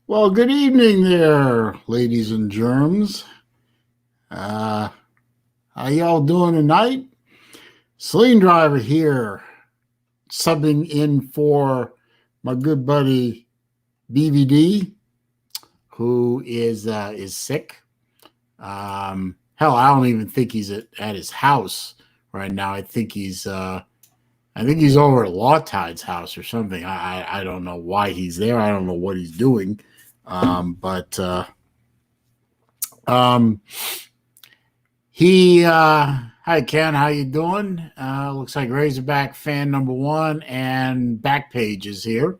Well, good evening there, ladies and germs. Uh, how y'all doing tonight? Sling Driver here, subbing in for my good buddy BVD, who is sick. Hell, I don't even think he's at his house right now. I think he's over at Law Tide's house or something. I don't know why he's there. I don't know what he's doing. But um, Hi Ken, how you doing? Looks like Razorback fan number one and Backpage is here.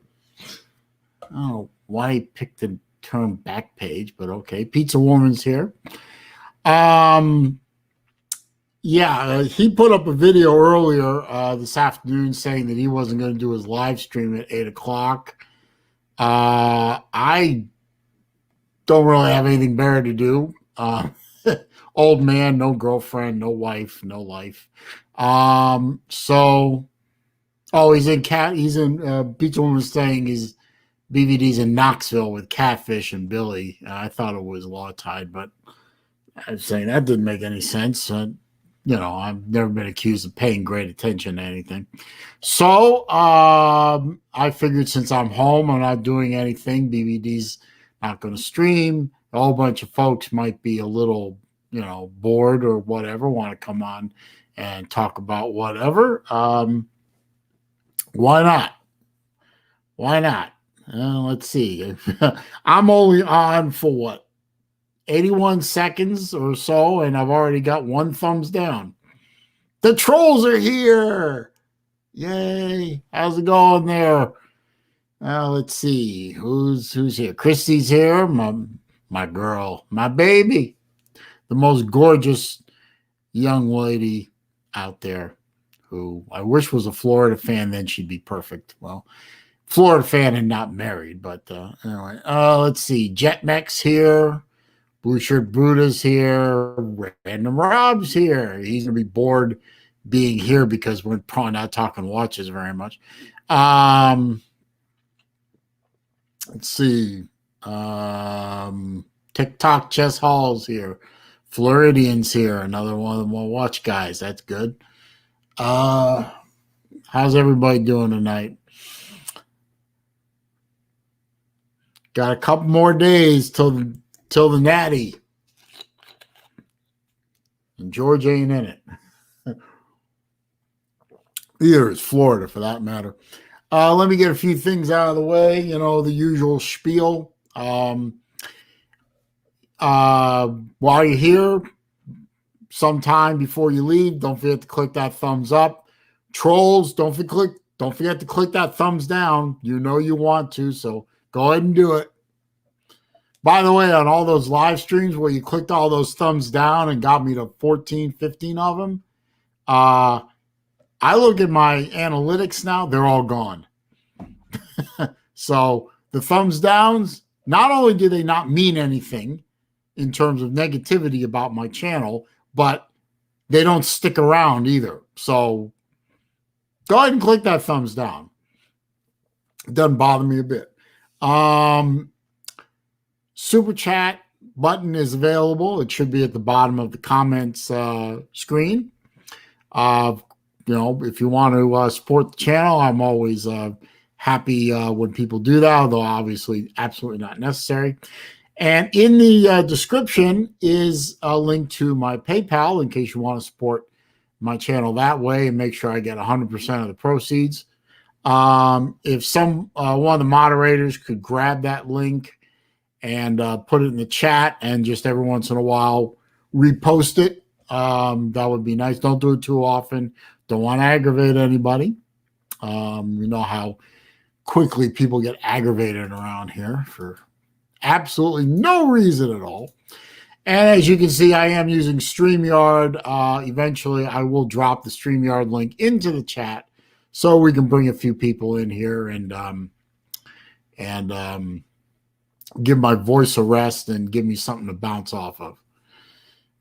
Oh, why he picked the term Backpage, but okay. Pizza Woman's here. Um, he put up a video earlier this afternoon saying that he wasn't going to do his live stream at 8 o'clock. I don't really have anything better to do. Old man, no girlfriend, no wife, no life. So, oh, he's in Pizza Woman saying he's BVD's in Knoxville with Catfish and Billy. I thought it was Law Tide, but I'm saying that didn't make any sense. I've never been accused of paying great attention to anything. So, I figured since I'm home, I'm not doing anything. BVD's not going to stream. A whole bunch of folks might be a little bored or whatever, want to come on and talk about whatever. Why not? Why not? Let's see. I'm only on for what, 81 seconds or so, and I've already got one thumbs down. The trolls are here. Yay. How's it going there? Let's see. Who's here? Christy's here. My girl, my baby. The most gorgeous young lady out there who I wish was a Florida fan, then she'd be perfect. Well, Florida fan and not married, but anyway. Let's see. Jetmex here. Blue Shirt Buddha's here. Random Rob's here. He's going to be bored being here because we're probably not talking watches very much. Let's see. TikTok Chess Hall's here. Floridian's here. Another one of the more watch guys. That's good. How's everybody doing tonight? Got a couple more days till the Natty. And George ain't in it. Either is Florida, for that matter. Let me get a few things out of the way. The usual spiel. While you're here, sometime before you leave, don't forget to click that thumbs up. Trolls, don't forget to click that thumbs down. You want to, so go ahead and do it. By the way, on all those live streams where you clicked all those thumbs down and got me to 14, 15 of them, I look at my analytics now, they're all gone. So the thumbs downs, not only do they not mean anything in terms of negativity about my channel, but they don't stick around either. So go ahead and click that thumbs down. It doesn't bother me a bit. Super chat button is available. It should be at the bottom of the comments screen. If you want to support the channel, I'm always happy when people do that, although obviously absolutely not necessary. And in the description is a link to my PayPal in case you want to support my channel that way and make sure I get 100% of the proceeds. If one of the moderators could grab that link and put it in the chat and just every once in a while repost it, that would be nice. Don't do it too often. Don't want to aggravate anybody. You know how quickly people get aggravated around here for absolutely no reason at all. And as you can see, I am using StreamYard. Eventually, I will drop the StreamYard link into the chat so we can bring a few people in here and give my voice a rest and give me something to bounce off of.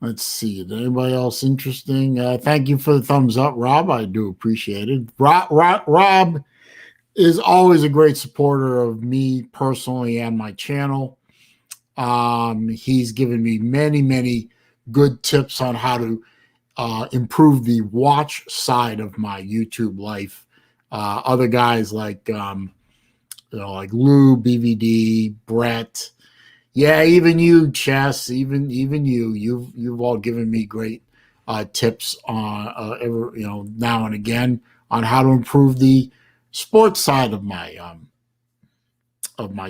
Let's see. Is anybody else interesting? Thank you for the thumbs up, Rob. I do appreciate it. Rob is always a great supporter of me personally and my channel. He's given me many, many good tips on how to improve the watch side of my YouTube life. Other guys like like Lou, BVD, Brett, yeah, even you, Chess, even you've all given me great tips on now and again on how to improve the sports side of my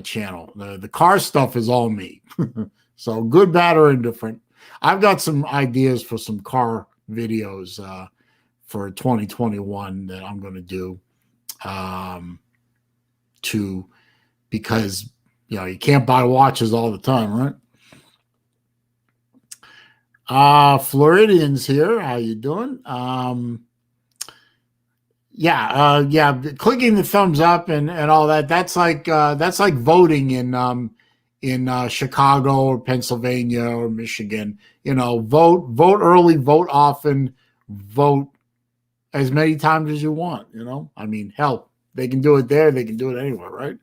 channel. The car stuff is all me. So good, bad, or indifferent. I've got some ideas for some car videos for 2021 that I'm going to do because you can't buy watches all the time, right? Floridians here. How you doing? Yeah. Clicking the thumbs up and all that. That's like voting in Chicago or Pennsylvania or Michigan. Vote early, vote often, vote as many times as you want. I mean, hell, they can do it there. They can do it anywhere, right?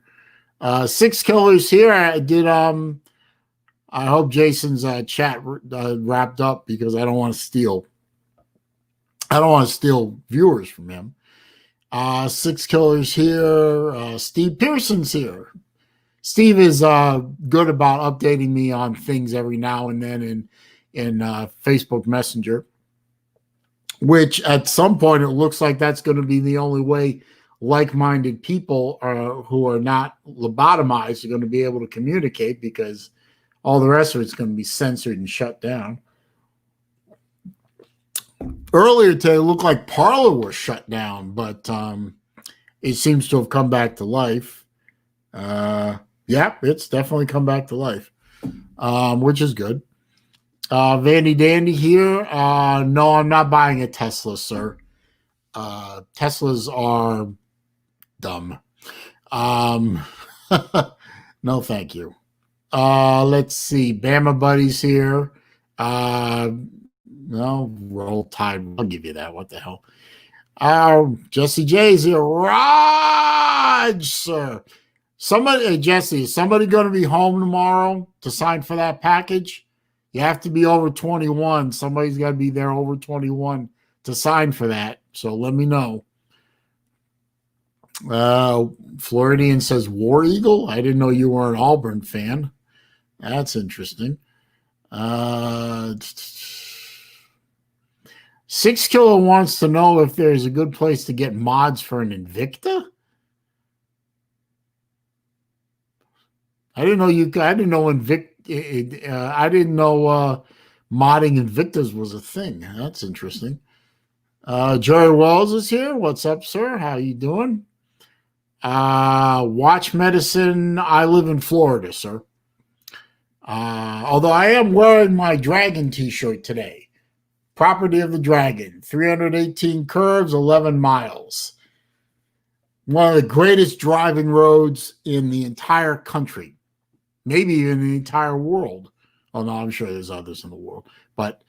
6 killers here. I did. I hope Jason's chat wrapped up because I don't want to steal. I don't want to steal viewers from him. 6 killers here. Steve Pearson's here. Steve is good about updating me on things every now and then in Facebook Messenger, which at some point it looks like that's going to be the only way like-minded people who are not lobotomized are going to be able to communicate, because all the rest of it's going to be censored and shut down. Earlier today, it looked like Parler was shut down, but it seems to have come back to life. Yeah, it's definitely come back to life, which is good. Vandy Dandy here. No, I'm not buying a Tesla, sir. Teslas are dumb. No, thank you. Let's see. Bama Buddies here. No, Roll Tide. I'll give you that. What the hell? Jesse J's here. Raj, sir. Somebody, Jesse, is somebody going to be home tomorrow to sign for that package? You have to be over 21. Somebody's got to be there over 21 to sign for that. So let me know. Floridian says War Eagle. I didn't know you were an Auburn fan. That's interesting. 6 Kilo wants to know if there's a good place to get mods for an Invicta. I didn't know I didn't know I didn't know modding Invictas was a thing. That's interesting. Jerry Wells is here. What's up, sir? How you doing? Watch Medicine. I live in Florida, sir. Although I am wearing my Dragon t-shirt today. Property of the Dragon. 318 curves, 11 miles. One of the greatest driving roads in the entire country. Maybe even the entire world. Oh, no, I'm sure there's others in the world. But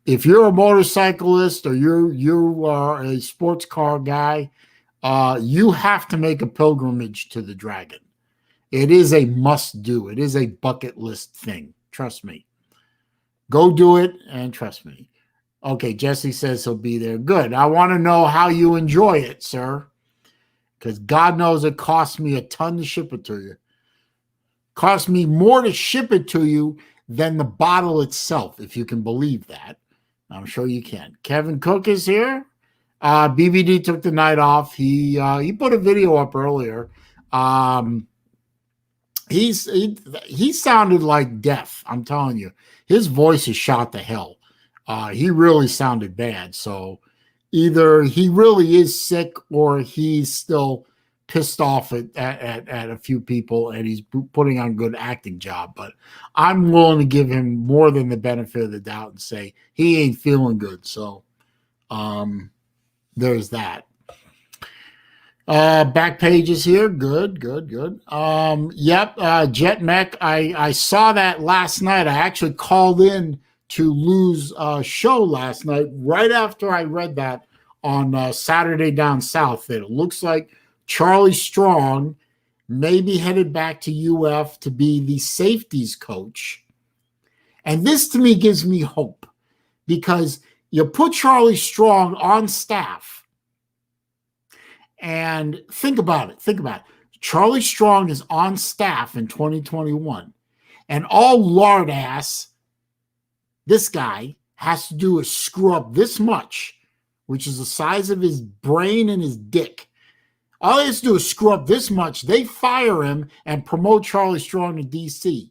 if you're a motorcyclist or you are a sports car guy, you have to make a pilgrimage to the Dragon. It is a must-do. It is a bucket list thing. Trust me. Go do it and trust me. Okay, Jesse says he'll be there. Good. I want to know how you enjoy it, sir. Because God knows it costs me a ton to ship it to you. Cost me more to ship it to you than the bottle itself, if you can believe that. I'm sure you can. Kevin Cook is here. BVD took the night off. He put a video up earlier. He sounded like death. I'm telling you, his voice is shot to hell. He really sounded bad. So either he really is sick or he's still pissed off at a few people and he's putting on a good acting job. But I'm willing to give him more than the benefit of the doubt and say he ain't feeling good. So there's that. Back pages here. Good. Yep. Jet Mech. I saw that last night. I actually called in to Lou's show last night, right after I read that on Saturday Down South, that it looks like Charlie Strong may be headed back to UF to be the safeties coach. And this to me gives me hope, because you put Charlie Strong on staff, and think about it. Charlie Strong is on staff in 2021, and all lard ass this guy has to do is screw up this much, which is the size of his brain and his dick. All he has to do is screw up this much. They fire him and promote Charlie Strong to DC.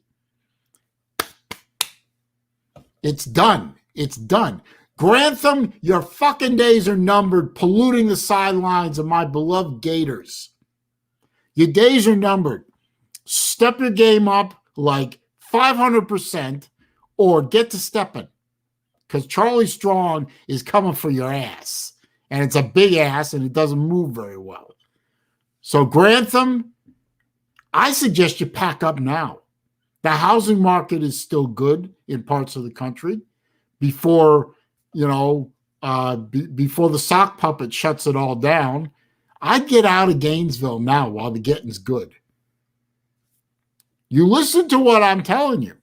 It's done. It's done. Grantham, your fucking days are numbered, polluting the sidelines of my beloved Gators. Your days are numbered. Step your game up like 500% or get to stepping, because Charlie Strong is coming for your ass. And it's a big ass, and it doesn't move very well. So Grantham, I suggest you pack up now. The housing market is still good in parts of the country before, before the sock puppet shuts it all down. I'd get out of Gainesville now while the getting's good. You listen to what I'm telling you.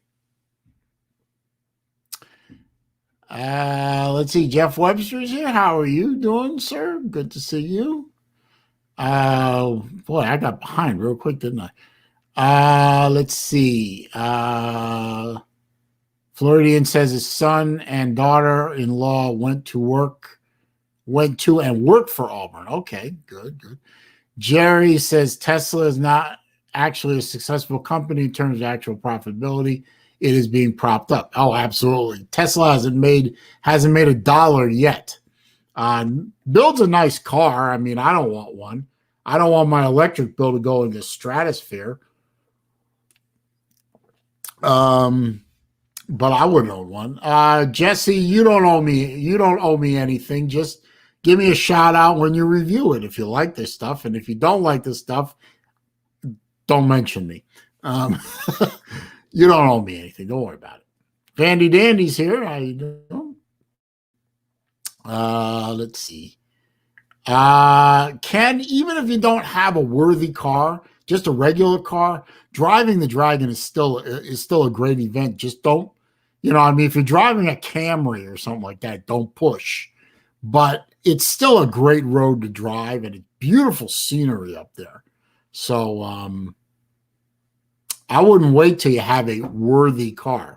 Let's see. Jeff Webster's here. How are you doing, sir? Good to see you. Boy, I got behind real quick, didn't I? Let's see. Floridian says his son and daughter-in-law went to and worked for Auburn. Okay, good. Jerry says Tesla is not actually a successful company in terms of actual profitability. It is being propped up. Oh, absolutely. Tesla hasn't made $1 yet. Builds a nice car. I mean, I don't want one. I don't want my electric bill to go in the stratosphere. But I wouldn't own one. Jesse, you don't owe me anything. Just give me a shout out when you review it if you like this stuff, and if you don't like this stuff, don't mention me. You don't owe me anything. Don't worry about it. Vandy Dandy's here. How you doing? Let's see. Even if you don't have a worthy car, just a regular car, driving the Dragon is still a great event. Just don't, if you're driving a Camry or something like that, don't push. But it's still a great road to drive, and it's beautiful scenery up there. So I wouldn't wait till you have a worthy car,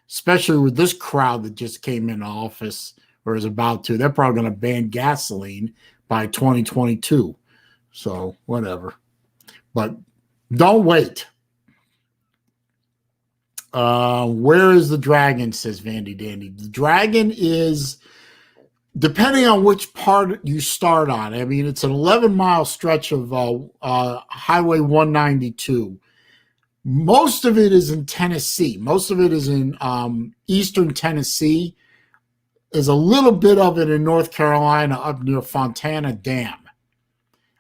especially with this crowd that just came in office or is about to. They're probably going to ban gasoline by 2022. So whatever. But don't wait. Where is the Dragon, says Vandy Dandy. The Dragon is, depending on which part you start on. I mean, it's an 11-mile stretch of Highway 192. Most of it is in Tennessee. Most of it is in eastern Tennessee. There's a little bit of it in North Carolina up near Fontana Dam.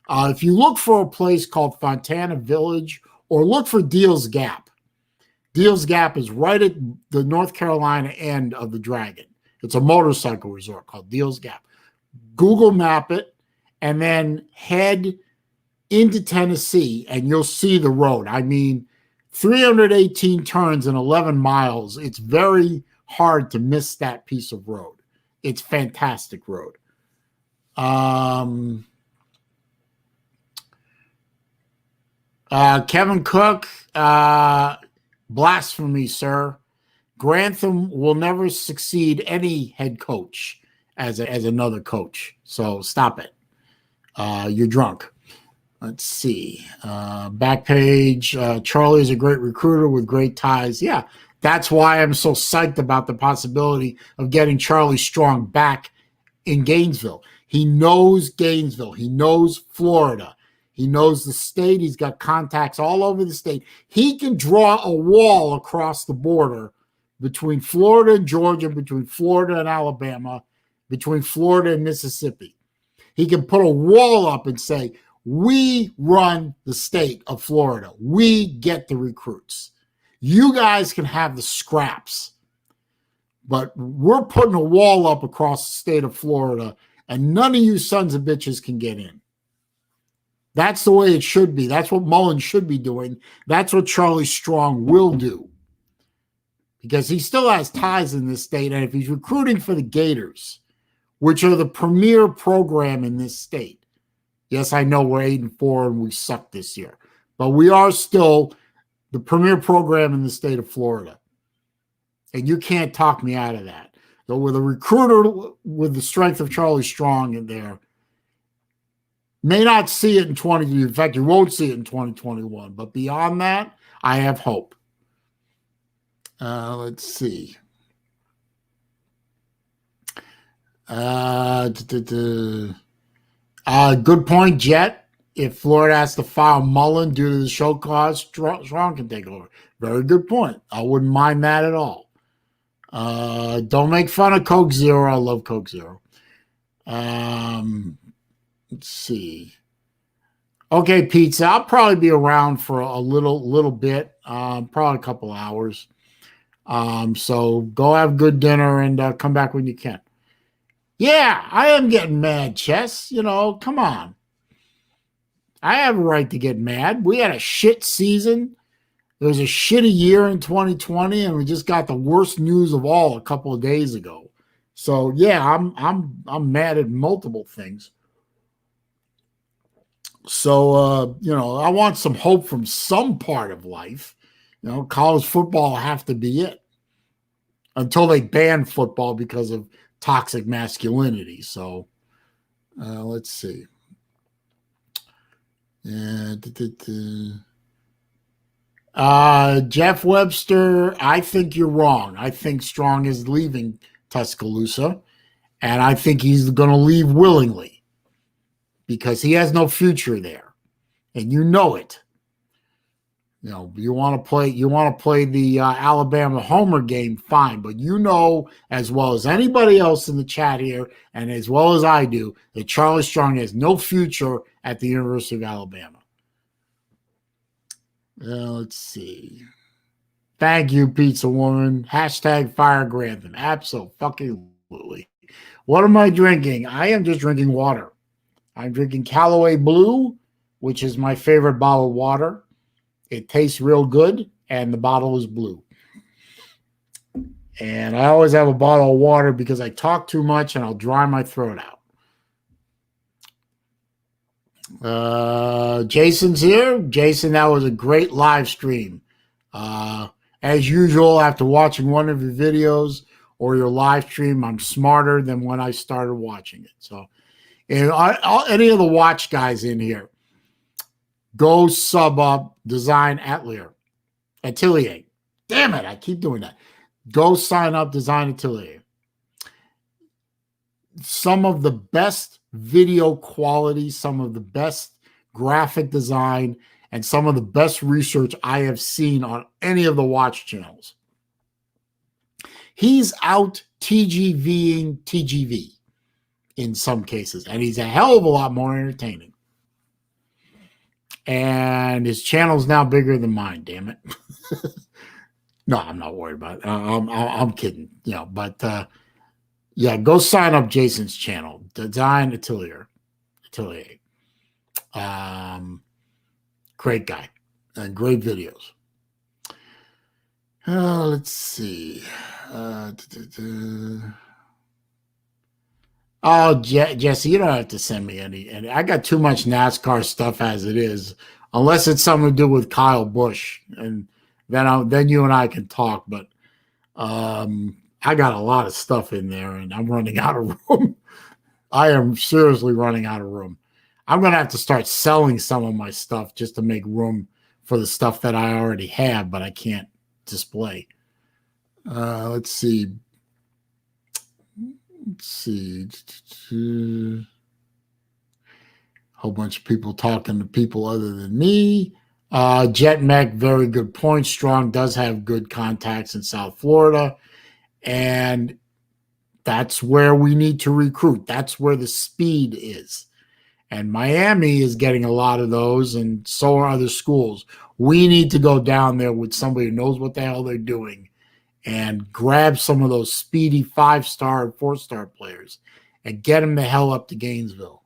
If you look for a place called Fontana Village, or look for Deals Gap. Deals Gap is right at the North Carolina end of the Dragon. It's a motorcycle resort called Deals Gap. Google map it and then head into Tennessee and you'll see the road. I mean, 318 turns and 11 miles. It's very hard to miss that piece of road. It's fantastic road. Kevin Cook, blasphemy, sir. Grantham will never succeed any head coach as another coach. So stop it. You're drunk. Let's see. Back page. Charlie is a great recruiter with great ties. Yeah, that's why I'm so psyched about the possibility of getting Charlie Strong back in Gainesville. He knows Gainesville. He knows Florida. He knows the state. He's got contacts all over the state. He can draw a wall across the border between Florida and Georgia, between Florida and Alabama, between Florida and Mississippi. He can put a wall up and say, we run the state of Florida. We get the recruits. You guys can have the scraps. But we're putting a wall up across the state of Florida, and none of you sons of bitches can get in. That's the way it should be. That's what Mullen should be doing. That's what Charlie Strong will do, because he still has ties in this state. And if he's recruiting for the Gators, which are the premier program in this state, yes, I know we're 8-4 and we suck this year, but we are still the premier program in the state of Florida. And you can't talk me out of that. So with a recruiter with the strength of Charlie Strong in there, may not see it in 20. In fact, you won't see it in 2021. But beyond that, I have hope. Let's see. Good point, Jet. If Florida has to file Mullen due to the show cause, Strong can take over. Very good point. I wouldn't mind that at all. Don't make fun of Coke Zero. I love Coke Zero. Let's see. Okay, Pizza. I'll probably be around for a little bit, probably a couple hours. So go have good dinner and come back when you can. Yeah, I am getting mad, Chess. Come on. I have a right to get mad. We had a shit season. It was a shitty year in 2020, and we just got the worst news of all a couple of days ago. So yeah, I'm mad at multiple things. So I want some hope from some part of life. College football will have to be it until they ban football because of toxic masculinity. So let's see. Jeff Webster, I think you're wrong. I think Strong is leaving Tuscaloosa, and I think he's going to leave willingly because he has no future there, and you know it. You want to play the Alabama Homer game, fine, but as well as anybody else in the chat here, and as well as I do, that Charlie Strong has no future at the University of Alabama. Let's see. Thank you, Pizza Woman. Hashtag Fire Grantham. Absolutely. What am I drinking? I am just drinking water. I'm drinking Callaway Blue, which is my favorite bottled water. It tastes real good, and the bottle is blue. And I always have a bottle of water because I talk too much and I'll dry my throat out. Jason's here. Jason, that was a great live stream. As usual, after watching one of your videos or your live stream, I'm smarter than when I started watching it. So, any of the watch guys in here, go sub up Design Atelier. Damn it, I keep doing that. Go sign up Design Atelier. Some of the best video quality, some of the best graphic design, and some of the best research I have seen on any of the watch channels. He's out TGVing TGV in some cases, and he's a hell of a lot more entertaining. And his channel's now bigger than mine, damn it. No, I'm not worried about it. I'm kidding, but yeah, go sign up Jason's channel, Design Atelier. Great guy and great videos. Let's see. Oh, Jesse, you don't have to send me any. I got too much NASCAR stuff as it is, unless it's something to do with Kyle Busch, and then you and I can talk. But I got a lot of stuff in there, and I'm running out of room. I am seriously running out of room. I'm going to have to start selling some of my stuff just to make room for the stuff that I already have, but I can't display. Let's see. Whole bunch of people talking to people other than me. Jet Mech, very good point. Strong does have good contacts in South Florida. And that's where we need to recruit. That's where the speed is. And Miami is getting a lot of those, and so are other schools. We need to go down there with somebody who knows what the hell they're doing and grab some of those speedy 5-star and 4-star players and get them the hell up to Gainesville.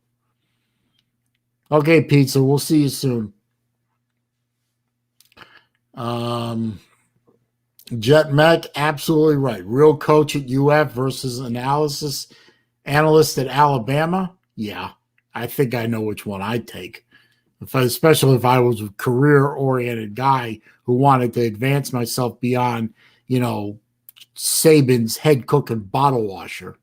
Okay, Pizza. We'll see you soon. Jet Mech, absolutely right. Real coach at UF versus analyst at Alabama. Yeah, I think I know which one I'd take. Especially if I was a career-oriented guy who wanted to advance myself beyond, Saban's head cook and bottle washer.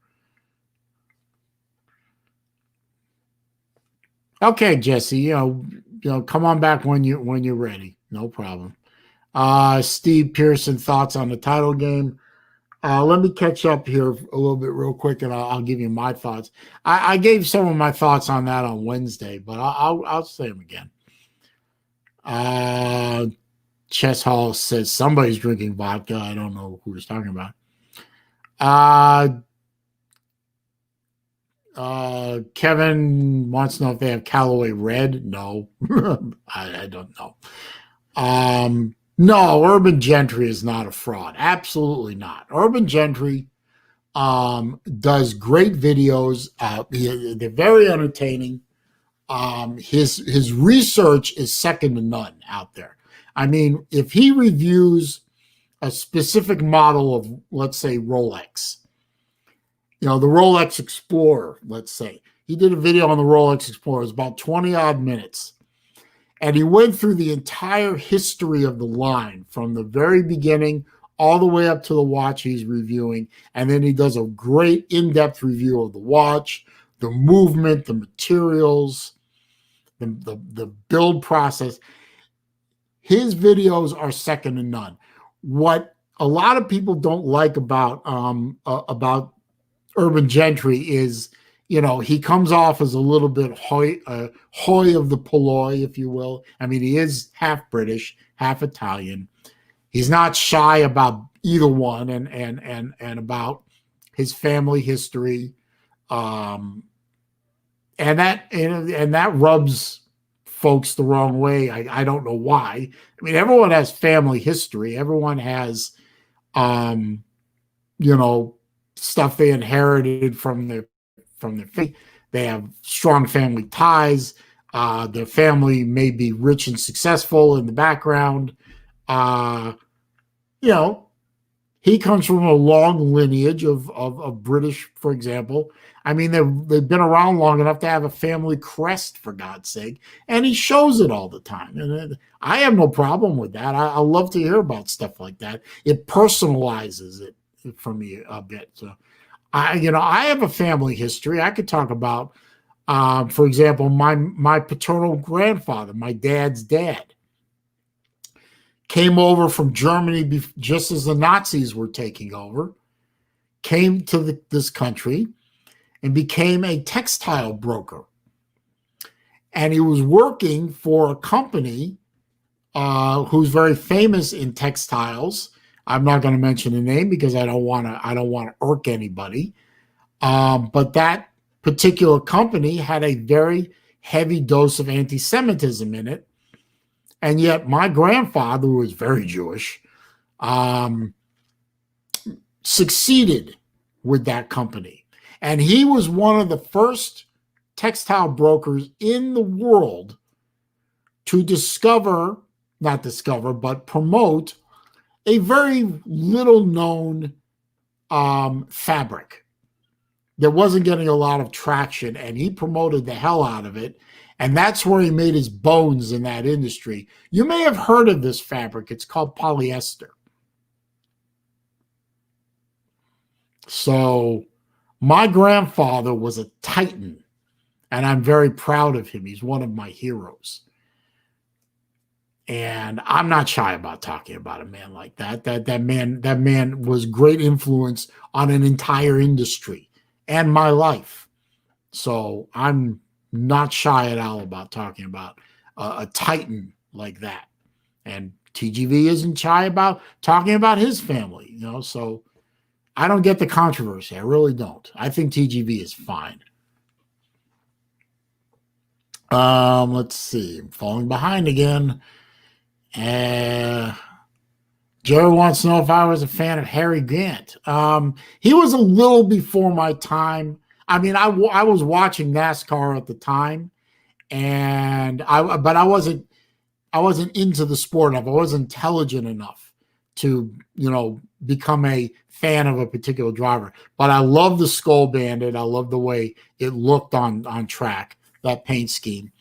Okay, Jesse, come on back when you're ready. No problem. Steve Pearson, thoughts on the title game? Let me catch up here a little bit real quick, and I'll give you my thoughts. I gave some of my thoughts on that on Wednesday, but I'll say them again. Chess Hall says somebody's drinking vodka. I don't know who he's talking about. Kevin wants to know if they have Callaway Red. No, I don't know. No, Urban Gentry is not a fraud. Absolutely not. Urban Gentry does great videos. They're very entertaining. His research is second to none out there. I mean, if he reviews a specific model of, let's say, Rolex, the Rolex Explorer, let's say, he did a video on the Rolex Explorer. It was about 20 odd minutes. And he went through the entire history of the line from the very beginning all the way up to the watch he's reviewing. And then he does a great in-depth review of the watch, the movement, the materials, the build process. His videos are second to none. What a lot of people don't like about Urban Gentry is, he comes off as a little bit hoi of the polloi, if you will. I mean, he is half British, half Italian. He's not shy about either one, and about his family history, and that rubs folks the wrong way. I don't know why. I mean, everyone has family history. Everyone has, stuff they inherited from their family. They have strong family ties. Their family may be rich and successful in the background. He comes from a long lineage of British, for example. I mean, they've been around long enough to have a family crest, for God's sake, and he shows it all the time. And I have no problem with that. I love to hear about stuff like that. It personalizes it for me a bit. So, I have a family history. I could talk about, for example, my paternal grandfather, my dad's dad, came over from Germany just as the Nazis were taking over, came to this country and became a textile broker. And he was working for a company who's very famous in textiles. I'm not going to mention the name because I don't want to irk anybody. But that particular company had a very heavy dose of anti-Semitism in it. And yet my grandfather, who was very Jewish, succeeded with that company. And he was one of the first textile brokers in the world to promote a very little known fabric that wasn't getting a lot of traction, and he promoted the hell out of it. And that's where he made his bones in that industry. You may have heard of this fabric. It's called polyester. So my grandfather was a titan, and I'm very proud of him. He's one of my heroes. And I'm not shy about talking about a man like that. That man was great influence on an entire industry and my life. So I'm not shy at all about talking about a titan like that. And TGV isn't shy about talking about his family, so I don't get the controversy. I really don't. I think TGV is fine. Let's see. I'm falling behind again. Jerry wants to know if I was a fan of Harry Gant. He was a little before my time. I mean, I was watching NASCAR at the time, and I wasn't into the sport enough. I wasn't intelligent enough to, become a fan of a particular driver. But I love the Skull Bandit. I love the way it looked on track, that paint scheme.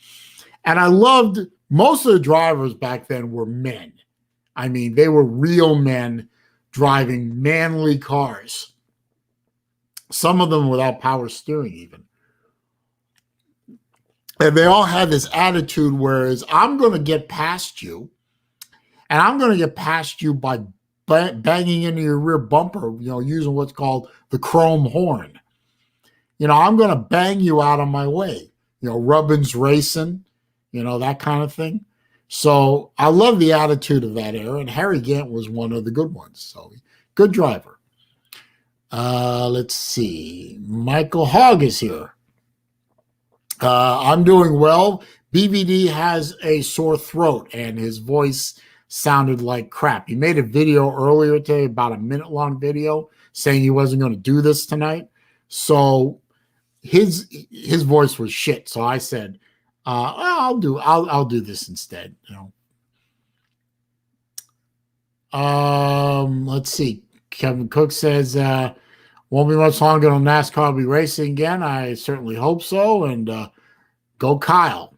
And I loved most of the drivers back then were men. I mean, they were real men driving manly cars. Some of them without power steering even. And they all had this attitude, whereas I'm going to get past you, and I'm going to get past you by banging into your rear bumper, using what's called the chrome horn. I'm going to bang you out of my way. Rubbin's racing, that kind of thing. So I love the attitude of that era, and Harry Gant was one of the good ones. So good driver. Let's see. Michael Hogg is here. I'm doing well. BVD has a sore throat, and his voice sounded like crap. He made a video earlier today, about a minute-long video, saying he wasn't going to do this tonight. So his voice was shit. So I said, I'll do this instead. Let's see. Kevin Cook says, won't be much longer until NASCAR will be racing again. I certainly hope so. And go Kyle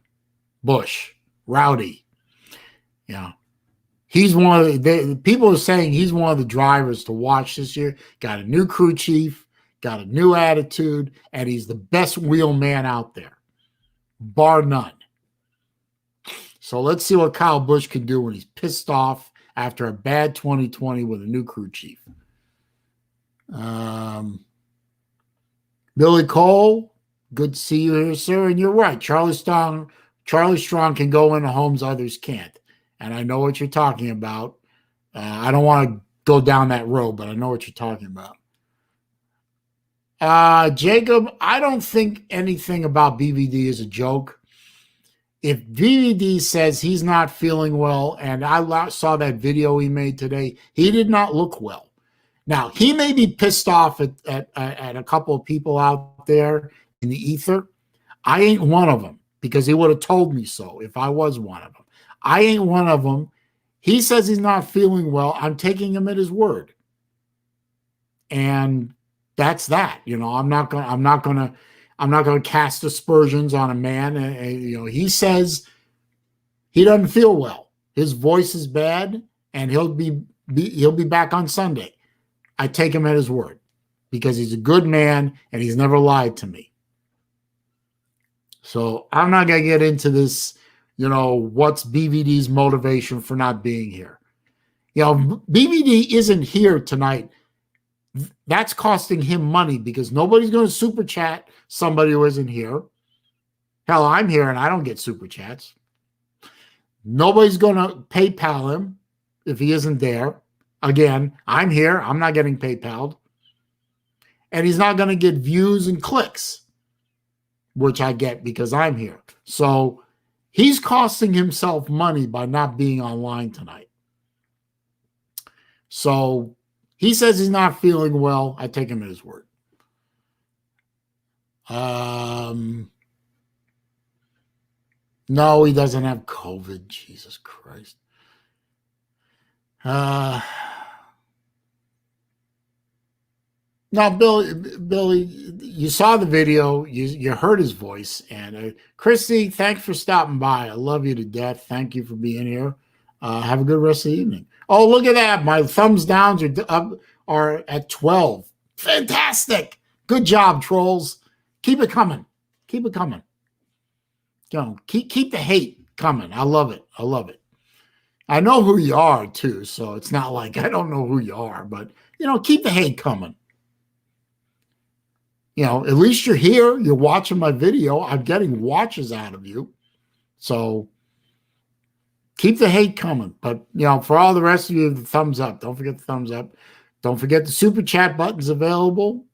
Busch, Rowdy. He's one of the people are saying he's one of the drivers to watch this year. Got a new crew chief, got a new attitude, and he's the best wheel man out there, bar none. So let's see what Kyle Busch can do when he's pissed off after a bad 2020 with a new crew chief. Billy Cole, good to see you here, sir. And you're right. Charlie Strong can go into homes others can't. And I know what you're talking about. I don't want to go down that road, but I know what you're talking about. Jacob, I don't think anything about BVD is a joke. If BVD says he's not feeling well, and I saw that video he made today, he did not look well. Now, he may be pissed off at a couple of people out there in the ether. I ain't one of them, because he would have told me so if I was one of them. I ain't one of them. He says he's not feeling well. I'm taking him at his word. And that's that. I'm not going to cast aspersions on a man. He says he doesn't feel well. His voice is bad, and he'll be back on Sunday. I take him at his word, because he's a good man and he's never lied to me. So I'm not going to get into this, what's BVD's motivation for not being here. BVD isn't here tonight. That's costing him money, because nobody's going to super chat somebody who isn't here. Hell, I'm here and I don't get super chats. Nobody's going to PayPal him if he isn't there. Again, I'm here. I'm not getting PayPal'd. And he's not going to get views and clicks, which I get because I'm here. So he's costing himself money by not being online tonight. So he says he's not feeling well. I take him at his word. No, he doesn't have COVID. Jesus Christ. Now, Billy, you saw the video. You heard his voice. And Christy, thanks for stopping by. I love you to death. Thank you for being here. Have a good rest of the evening. Oh, look at that. My thumbs downs are at 12. Fantastic. Good job, trolls. Keep it coming. Keep it coming. Keep the hate coming. I love it. I love it. I know who you are, too, so it's not like I don't know who you are, but, keep the hate coming. At least you're here. You're watching my video. I'm getting watches out of you. So keep the hate coming. But, for all the rest of you, the thumbs up. Don't forget the thumbs up. Don't forget the super chat button's available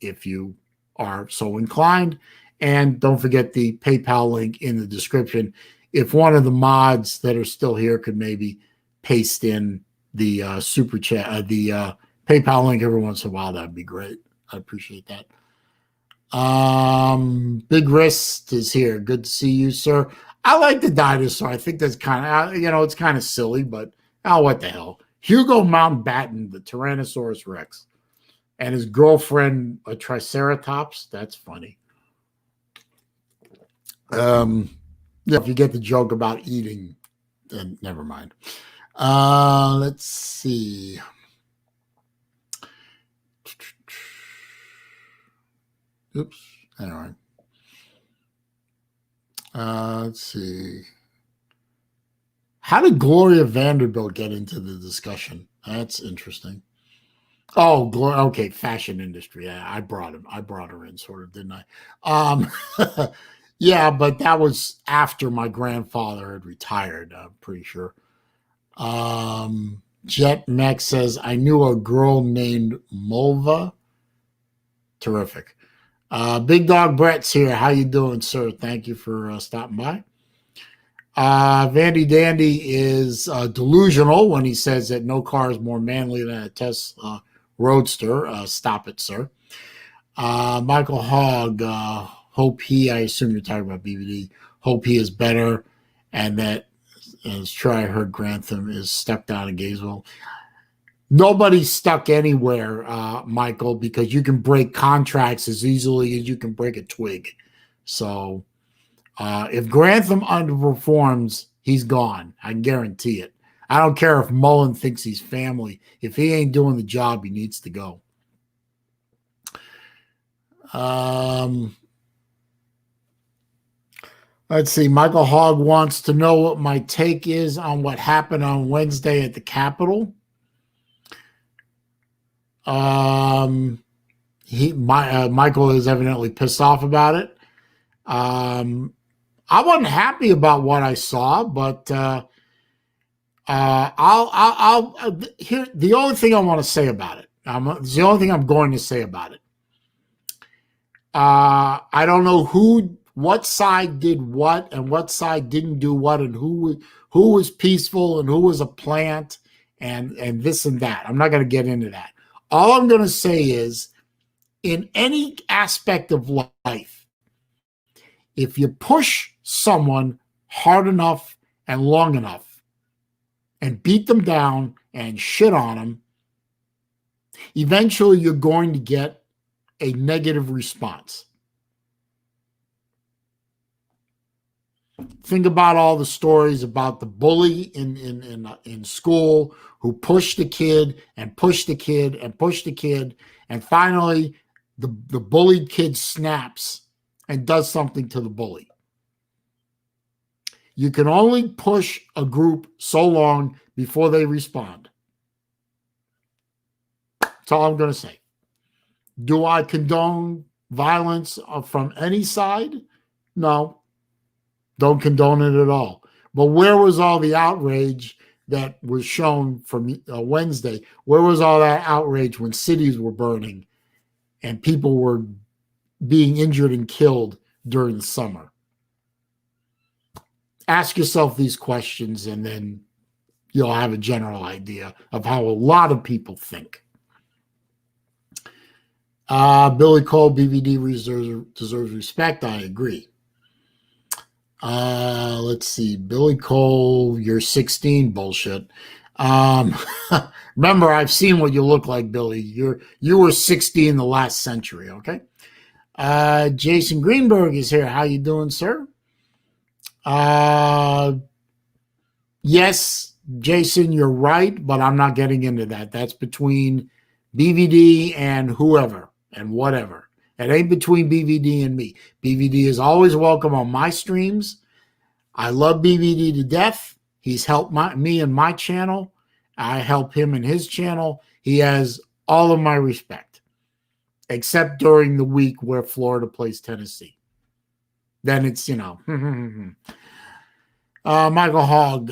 if you are so inclined. And don't forget the PayPal link in the description. If one of the mods that are still here could maybe paste in the super chat, the PayPal link every once in a while, that'd be great. I appreciate that. Big Wrist is here. Good to see you, sir. I like the dinosaur. I think that's kind of, it's kind of silly, but what the hell? Hugo Mountbatten, the Tyrannosaurus Rex, and his girlfriend, a Triceratops. That's funny. If you get the joke about eating, then never mind. Let's see. Oops. Anyway. Let's see. How did Gloria Vanderbilt get into the discussion? That's interesting. Oh, okay, fashion industry. Yeah, I brought her in, sort of, didn't I? Yeah, but that was after my grandfather had retired. I'm pretty sure. Jet Mech says I knew a girl named Mulva. Terrific. Big Dog Brett's here. How you doing, sir? Thank you for stopping by. Vandy Dandy is delusional when he says that no car is more manly than a Tesla Roadster. Stop it, sir. Michael Hogg, hope he, I assume you're talking about BVD, hope he is better, and that, as true, I heard Grantham is stuck down in Gainesville. Nobody's stuck anywhere, Michael, because you can break contracts as easily as you can break a twig. So if Grantham underperforms, he's gone. I guarantee it. I don't care if Mullen thinks he's family. If he ain't doing the job, he needs to go. Let's see. Michael Hogg wants to know what my take is on what happened on Wednesday at the Capitol. Michael is evidently pissed off about it. I wasn't happy about what I saw, but here. The only thing I want to say about it. The only thing I'm going to say about it. I don't know what side did what, and what side didn't do what, and who was peaceful and who was a plant, and this and that. I'm not going to get into that. All I'm going to say is, in any aspect of life, if you push someone hard enough and long enough and beat them down and shit on them, eventually you're going to get a negative response. Think about all the stories about the bully in school who pushed the kid and pushed the kid and pushed the kid, and finally the bullied kid snaps and does something to the bully. You can only push a group so long before they respond. That's all I'm going to say. Do I condone violence from any side? No. Don't condone it at all. But where was all the outrage that was shown from Wednesday? Where was all that outrage when cities were burning and people were being injured and killed during the summer? Ask yourself these questions, and then you'll have a general idea of how a lot of people think. Billy Cole, BVD deserves respect. I agree. Let's see. Billy Cole, you're 16 bullshit. Remember, I've seen what you look like, Billy. You were 60 in the last century, okay? Jason Greenberg is here. How you doing, sir? Yes, Jason, you're right, but I'm not getting into that. That's between BVD and whoever and whatever. It ain't between BVD and me. BVD is always welcome on my streams. I love BVD to death. He's helped me and my channel. I help him in his channel. He has all of my respect, except during the week where Florida plays Tennessee. Then it's, Michael Hogg.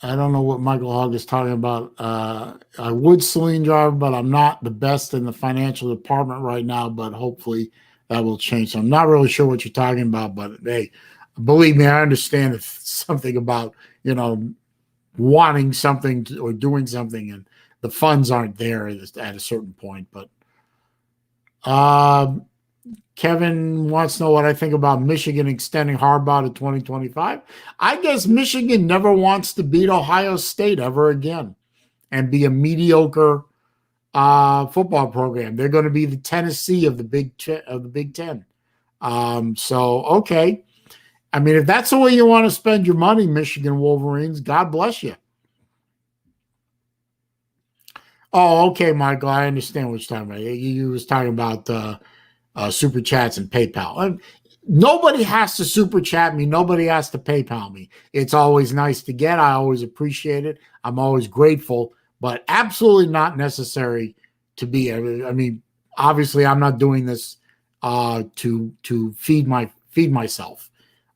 I don't know what Michael Hogg is talking about. I would Celine driver, but I'm not the best in the financial department right now, but hopefully that will change. So I'm not really sure what you're talking about, but hey, believe me, I understand something about, wanting something or doing something, and the funds aren't there at a certain point. But Kevin wants to know what I think about Michigan extending Harbaugh to 2025. I guess Michigan never wants to beat Ohio State ever again and be a mediocre football program. They're going to be the Tennessee of the Big Ten. So okay, I mean, if that's the way you want to spend your money, Michigan Wolverines, God bless you. Oh, okay, Michael, I understand what you're talking about. You was talking about super chats and PayPal. Nobody has to super chat me. Nobody has to PayPal me. It's always nice to get. I always appreciate it. I'm always grateful, but absolutely not necessary to be. I mean, obviously, I'm not doing this to feed myself.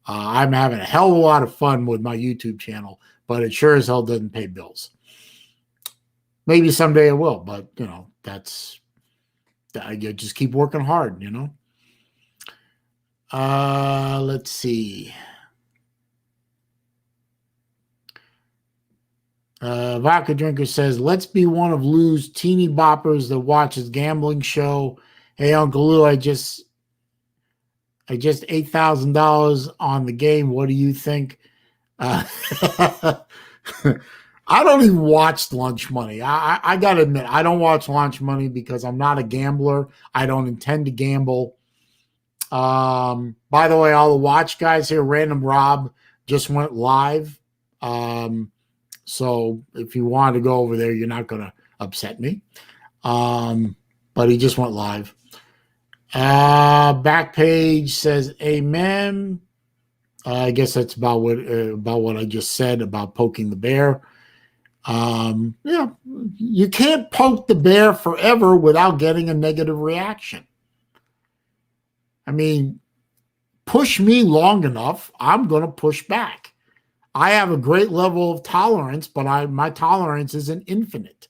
I'm having a hell of a lot of fun with my YouTube channel, but it sure as hell doesn't pay bills. Maybe someday it will, but I just keep working hard, Let's see. Vodka Drinker says, let's be one of Lou's teeny boppers that watches gambling show. Hey, Uncle Lou, I just $8,000 on the game. What do you think? I don't even watch Lunch Money. I got to admit, I don't watch Lunch Money because I'm not a gambler. I don't intend to gamble. By the way, all the watch guys here, Random Rob just went live. So if you want to go over there, you're not going to upset me. But he just went live. Backpage says amen. I guess that's about what I just said about poking the bear. Yeah, you can't poke the bear forever without getting a negative reaction. I mean, push me long enough, I'm going to push back. I have a great level of tolerance, but my tolerance isn't infinite.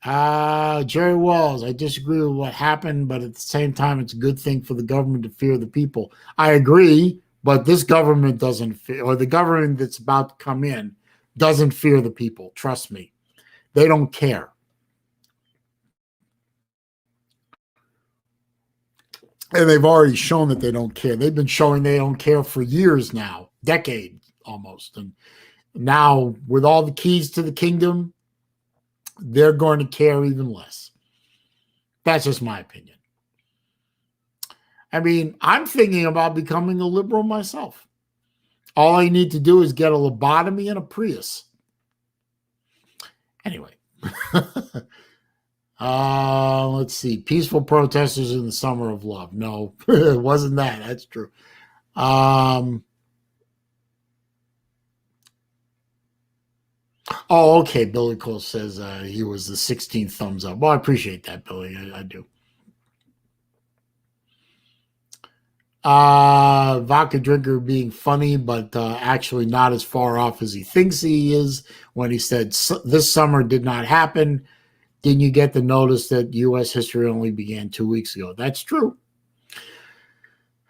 Jerry Walls, I disagree with what happened, but at the same time, it's a good thing for the government to fear the people. I agree, but this government doesn't fear, or the government that's about to come in doesn't fear the people. Trust me. They don't care. And they've already shown that they don't care. They've been showing they don't care for years now, decades almost. And now with all the keys to the kingdom, they're going to care even less. That's just my opinion. I mean, I'm thinking about becoming a liberal myself. All I need to do is get a lobotomy and a Prius. Anyway. Let's see. Peaceful protesters in the summer of love. No, it wasn't that. That's true. Oh, okay. Billy Cole says he was the 16th thumbs up. Well, I appreciate that, Billy. I do. Vodka Drinker being funny, but actually not as far off as he thinks he is when he said this summer did not happen. Didn't you get the notice that U.S. history only began 2 weeks ago? That's true.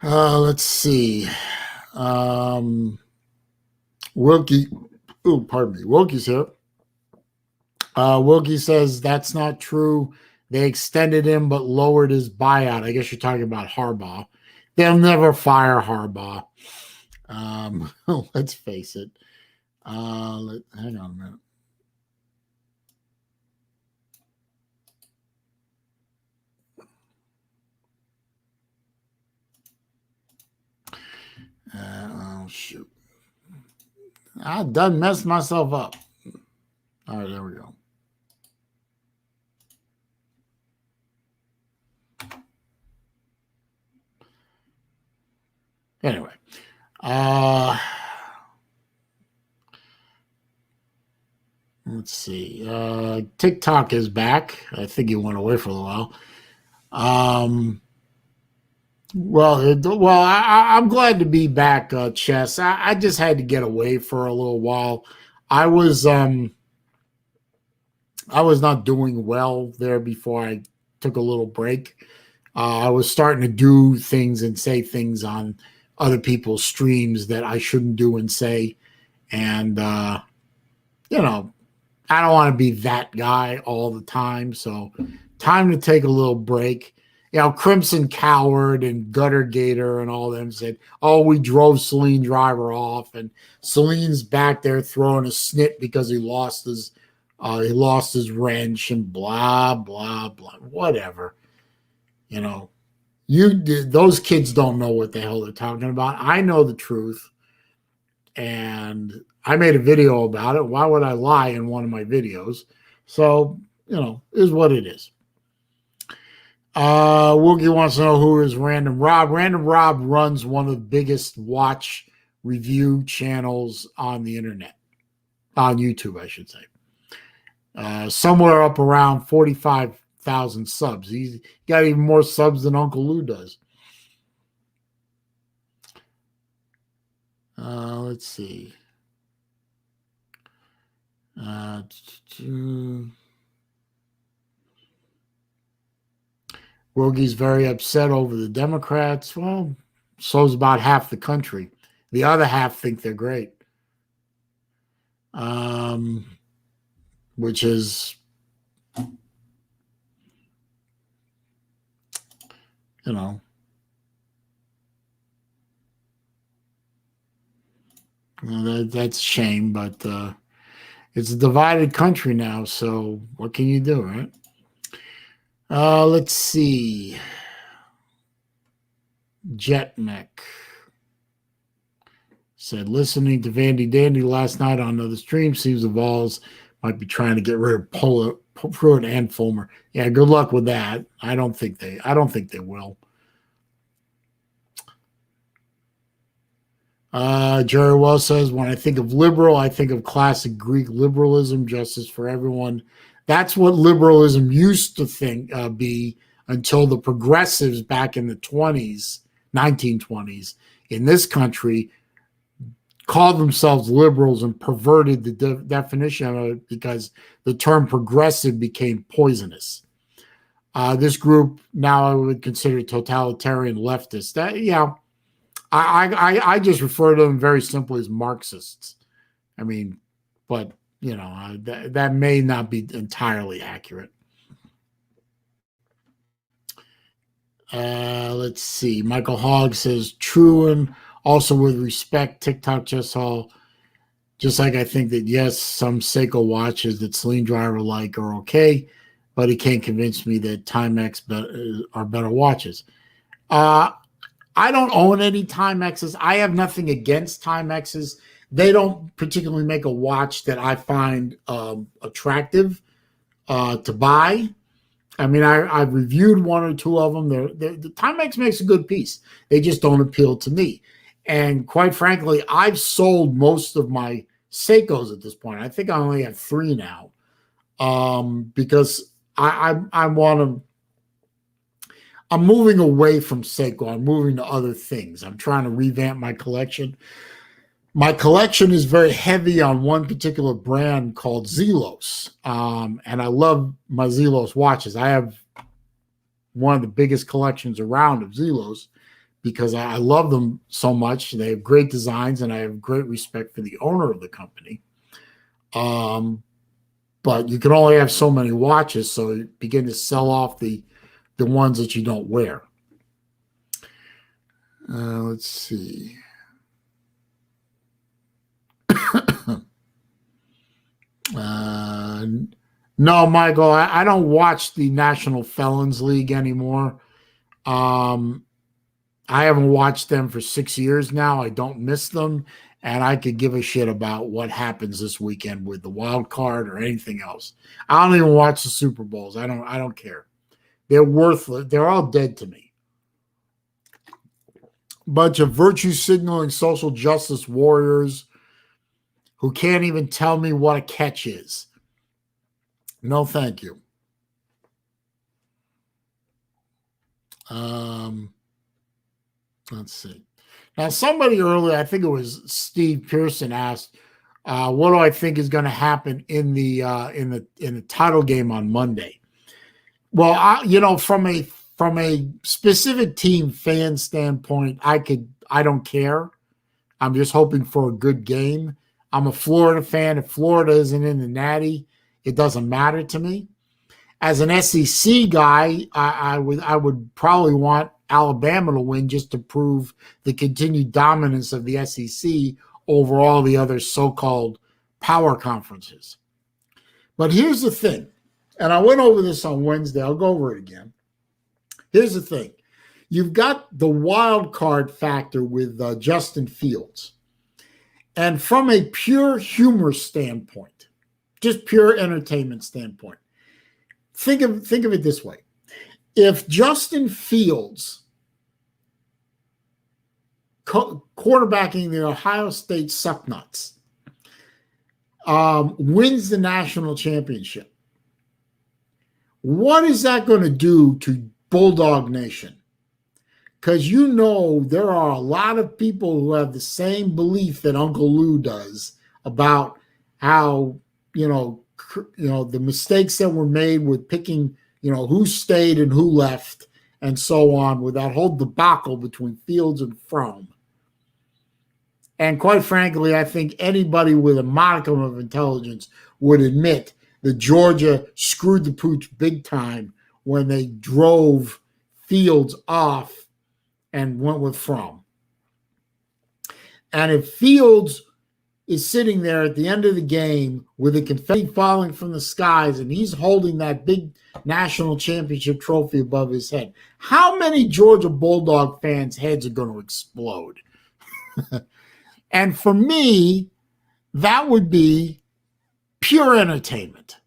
Let's see. Wilkie, pardon me. Wilkie's here. Wilkie says that's not true. They extended him but lowered his buyout. I guess you're talking about Harbaugh. They'll never fire Harbaugh. Let's face it. Hang on a minute. Oh, shoot. I done messed myself up. All right, there we go. Anyway. Let's see. TikTok is back. I think he went away for a while. I'm glad to be back, Chess. I just had to get away for a little while. I was not doing well there before I took a little break. I was starting to do things and say things on other people's streams that I shouldn't do and say. And, I don't want to be that guy all the time. So time to take a little break. You know, Crimson Coward and Gutter Gator and all them said, "Oh, we drove Celine Driver off, and Celine's back there throwing a snit because he lost his wrench and blah blah blah, whatever." You know, those kids don't know what the hell they're talking about. I know the truth, and I made a video about it. Why would I lie in one of my videos? So, is what it is. Woogie wants to know who is Random Rob. Random Rob runs one of the biggest watch review channels on the internet, on YouTube, I should say. Somewhere up around 45,000 subs. He's got even more subs than Uncle Lou does. Let's see. Rogi's very upset over the Democrats. Well, so's about half the country. The other half think they're great. Which is, that's a shame, but it's a divided country now, so what can you do, right? Let's see. Jetmech said, listening to Vandy Dandy last night on another stream, seems the Vols might be trying to get rid of Pruitt and Fulmer. Yeah, good luck with that. I don't think they will. Jerry Wells says, when I think of liberal, I think of classic Greek liberalism, justice for everyone. That's what liberalism used to be until the progressives back in the 1920s, in this country called themselves liberals and perverted the definition of it because the term progressive became poisonous. This group now I would consider totalitarian leftists. I just refer to them very simply as Marxists. I mean, but that may not be entirely accurate. Let's see. Michael Hogg says, true, and also with respect, TikTok just like I think that, yes, some Seiko watches that Celine Driver like are okay, but he can't convince me that Timex are better watches. I don't own any Timexes. I have nothing against Timexes. They don't particularly make a watch that I find attractive to buy. I mean, I've reviewed one or two of them. The Timex makes a good piece. They just don't appeal to me. And quite frankly, I've sold most of my Seikos at this point. I think I only have 3 now because I'm moving away from Seiko. I'm moving to other things. I'm trying to revamp my collection. My collection is very heavy on one particular brand called Zelos, and I love my Zelos watches. I have one of the biggest collections around of Zelos because I love them so much. They have great designs, and I have great respect for the owner of the company. But you can only have so many watches, so you begin to sell off the ones that you don't wear. Let's see. No, Michael, I don't watch the National Felons League anymore. I haven't watched them for 6 years now. I don't miss them, and I could give a shit about what happens this weekend with the wild card or anything else. I don't even watch the Super Bowls. I don't care. They're worthless. They're all dead to me. Bunch of virtue signaling social justice warriors who can't even tell me what a catch is. No, thank you. Let's see. Now, somebody earlier, I think it was Steve Pearson, asked, "What do I think is going to happen in the title game on Monday?" Well, from a specific team fan standpoint, I don't care. I'm just hoping for a good game. I'm a Florida fan. If Florida isn't in the Natty, It doesn't matter to me. As an SEC guy, I would probably want Alabama to win just to prove the continued dominance of the SEC over all the other so-called power conferences. But here's the thing, and I went over this on Wednesday. I'll go over it again. Here's the thing. You've got the wild card factor with Justin Fields. And from a pure humor standpoint, just pure entertainment standpoint, think of it this way. If Justin Fields, quarterbacking the Ohio State Sucknuts, wins the national championship, what is that going to do to Bulldog Nation? Because you know there are a lot of people who have the same belief that Uncle Lou does about how, the mistakes that were made with picking, who stayed and who left and so on, with that whole debacle between Fields and Fromm. And quite frankly, I think anybody with a modicum of intelligence would admit that Georgia screwed the pooch big time when they drove Fields off and went with Fromm. And if Fields is sitting there at the end of the game with the confetti falling from the skies and he's holding that big national championship trophy above his head, how many Georgia Bulldog fans' heads are going to explode? And for me, that would be pure entertainment.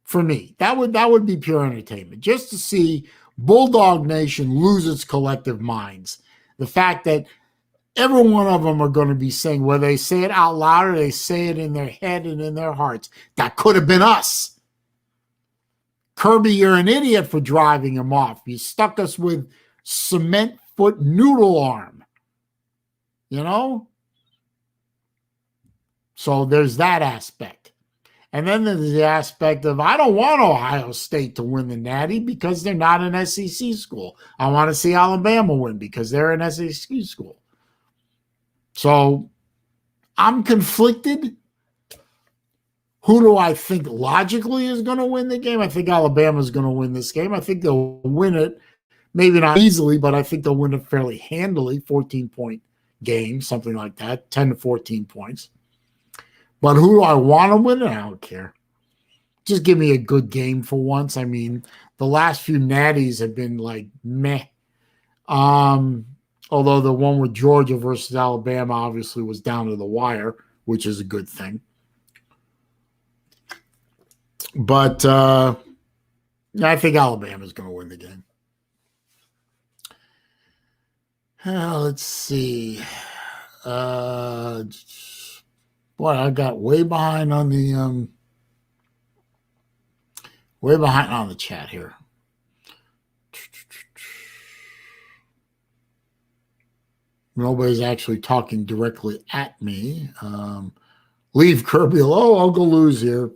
For me, that would be pure entertainment, just to see Bulldog Nation lose its collective minds. The fact that every one of them are going to be saying, whether they say it out loud or they say it in their head and in their hearts, that could have been us. Kirby, you're an idiot for driving him off. You stuck us with cement foot noodle arm. So there's that aspect. And then there's the aspect of, I don't want Ohio State to win the Natty because they're not an SEC school. I want to see Alabama win because they're an SEC school. So I'm conflicted. Who do I think logically is going to win the game? I think Alabama's going to win this game. I think they'll win it, maybe not easily, but I think they'll win it fairly handily, 14-point game, something like that, 10 to 14 points. But who do I want to win it? I don't care. Just give me a good game for once. I mean, the last few natties have been like meh. Although the one with Georgia versus Alabama obviously was down to the wire, which is a good thing. But I think Alabama's going to win the game. Let's see. Boy, I got way behind on the chat here. Nobody's actually talking directly at me. Leave Kirby alone. Oh, Uncle Lou's here.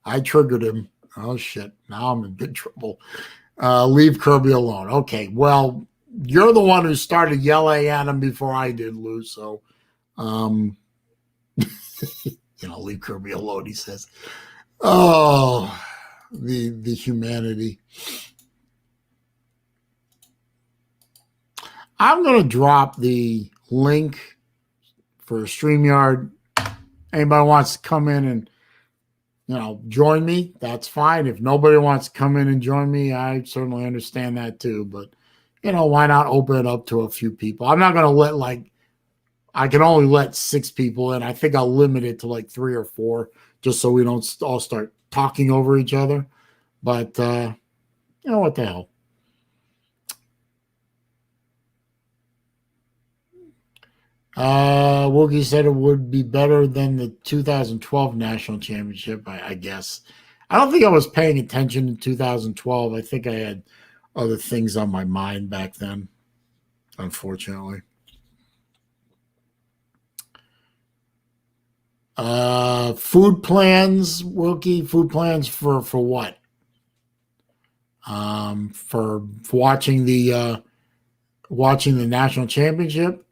I triggered him. Oh, shit. Now I'm in big trouble. Leave Kirby alone. Okay, well, you're the one who started yelling at him before I did, Lou. So, leave Kirby alone, he says. Oh, the humanity. I'm going to drop the link for StreamYard. Anybody wants to come in and, join me, that's fine. If nobody wants to come in and join me, I certainly understand that too. But, why not open it up to a few people? I'm not going to let I can only let 6 people in. I think I'll limit it to like 3 or 4 just so we don't all start talking over each other. But, what the hell? Woogie said it would be better than the 2012 national championship, I guess. I don't think I was paying attention in 2012. I think I had other things on my mind back then, unfortunately. Food plans, Wookie, food plans for what? For watching the national championship.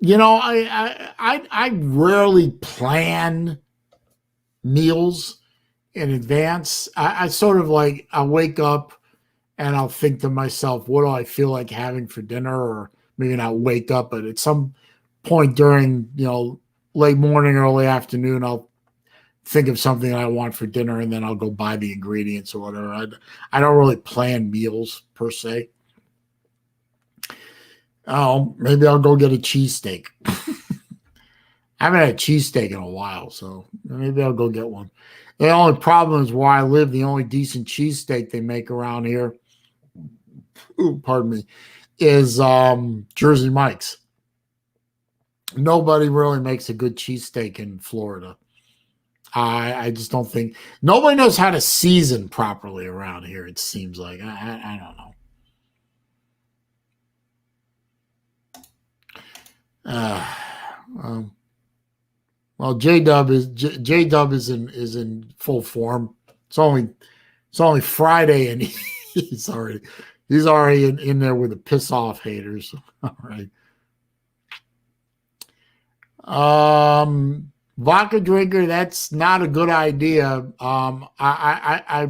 I rarely plan meals in advance. I sort of like I wake up and I'll think to myself, what do I feel like having for dinner? Or maybe not wake up, but at some point during, late morning, early afternoon, I'll think of something I want for dinner and then I'll go buy the ingredients or whatever. I don't really plan meals per se. Oh, maybe I'll go get a cheesesteak. I haven't had a cheesesteak in a while, so maybe I'll go get one. The only problem is where I live, the only decent cheesesteak they make around here, ooh, pardon me, is Jersey Mike's. Nobody really makes a good cheesesteak in Florida. I just don't think nobody knows how to season properly around here. It seems like I don't know. Um, well, J Dub is in full form. It's only Friday and he's already in there with the piss off haters. All right. Vodka drinker, that's not a good idea. I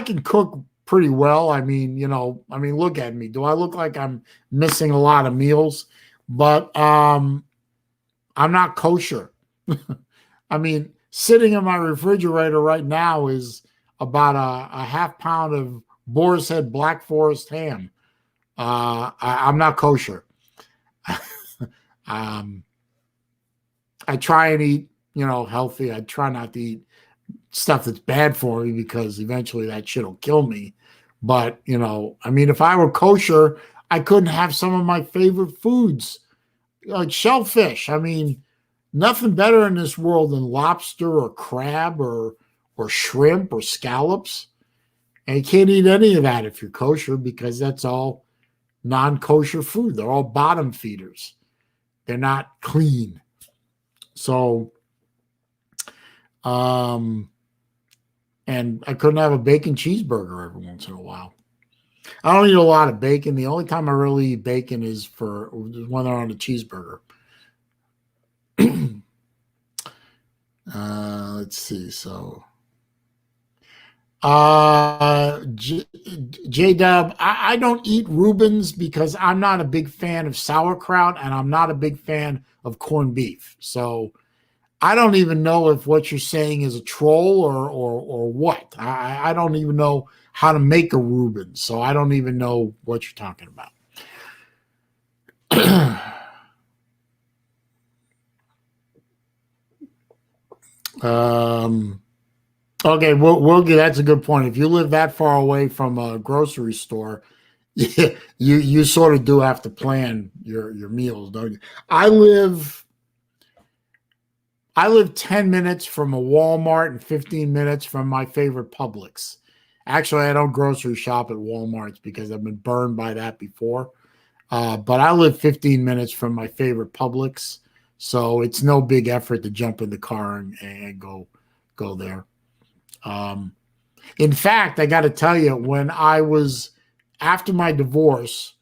can cook pretty well. Look at me. Do I look like I'm missing a lot of meals? But I'm not kosher. Sitting in my refrigerator right now is about a half pound of Boar's Head Black Forest ham. I'm not kosher. I try and eat, healthy. I try not to eat stuff that's bad for me because eventually that shit will kill me. But, if I were kosher, I couldn't have some of my favorite foods like shellfish. Nothing better in this world than lobster or crab or shrimp or scallops. And you can't eat any of that if you're kosher because that's all non-kosher food. They're all bottom feeders. They're not clean. So, and I couldn't have a bacon cheeseburger every once in a while. I don't eat a lot of bacon. The only time I really eat bacon is when they're on a cheeseburger. Let's see. So, J Dub, I don't eat Reubens because I'm not a big fan of sauerkraut and I'm not a big fan of corned beef. So I don't even know if what you're saying is a troll or what. I don't even know how to make a Reuben, so I don't even know what you're talking about. Okay, we'll get. That's a good point. If you live that far away from a grocery store, you sort of do have to plan your meals, don't you? I live 10 minutes from a Walmart and 15 minutes from my favorite Publix. Actually, I don't grocery shop at Walmart's because I've been burned by that before. But I live 15 minutes from my favorite Publix, so it's no big effort to jump in the car and go there. In fact, I got to tell you, when I was after my divorce,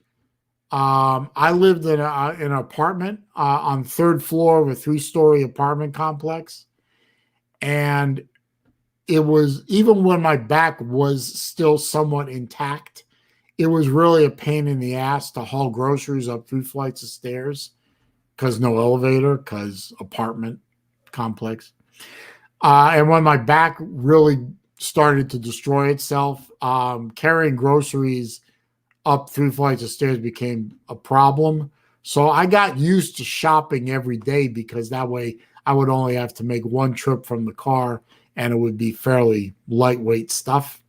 I lived in an apartment on third floor of a 3-story apartment complex, and it was, even when my back was still somewhat intact, it was really a pain in the ass to haul groceries up 3 flights of stairs because no elevator, because apartment complex. And when my back really started to destroy itself, carrying groceries up 3 flights of stairs became a problem. So I got used to shopping every day because that way I would only have to make one trip from the car and it would be fairly lightweight stuff.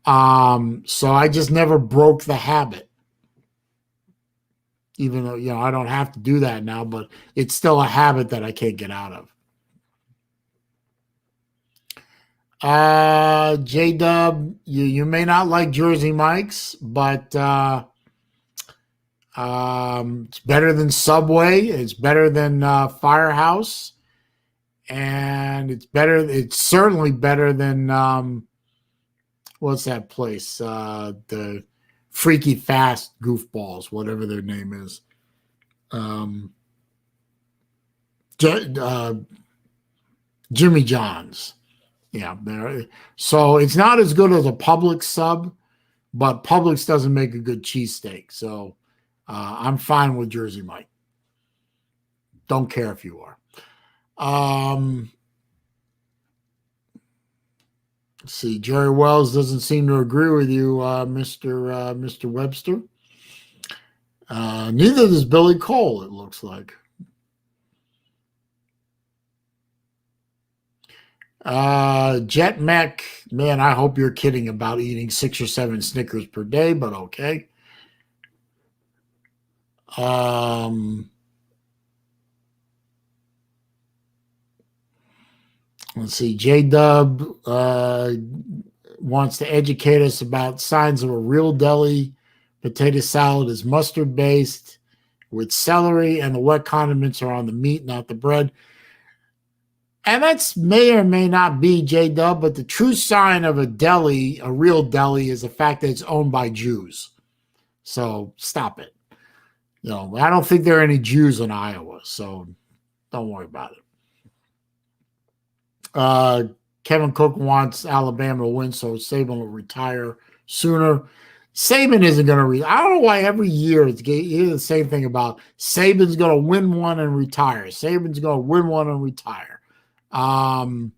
So I just never broke the habit, even though, I don't have to do that now, but it's still a habit that I can't get out of. J Dub, you may not like Jersey Mike's, but it's better than Subway. It's better than Firehouse, and it's certainly better than what's that place? The Freaky Fast Goofballs, whatever their name is. Jimmy John's. Yeah, so it's not as good as a Publix sub, but Publix doesn't make a good cheesesteak. So I'm fine with Jersey Mike. Don't care if you are. Let's see, Jerry Wells doesn't seem to agree with you, Mr. Webster. Neither does Billy Cole, it looks like. Jet Mech, man, I hope you're kidding about eating 6 or 7 Snickers per day, but okay. Let's see, J-Dub wants to educate us about signs of a real deli. Potato salad is mustard based with celery, and the wet condiments are on the meat, not the bread. And that's may or may not be J-Dub, but the true sign of a deli, a real deli, is the fact that it's owned by Jews. So stop it. I don't think there are any Jews in Iowa, so don't worry about it. Kevin Cook wants Alabama to win, so Saban will retire sooner. Saban isn't going to retire. I don't know why every year it's the same thing about Saban's going to win one and retire. Saban's going to win one and retire. Saban's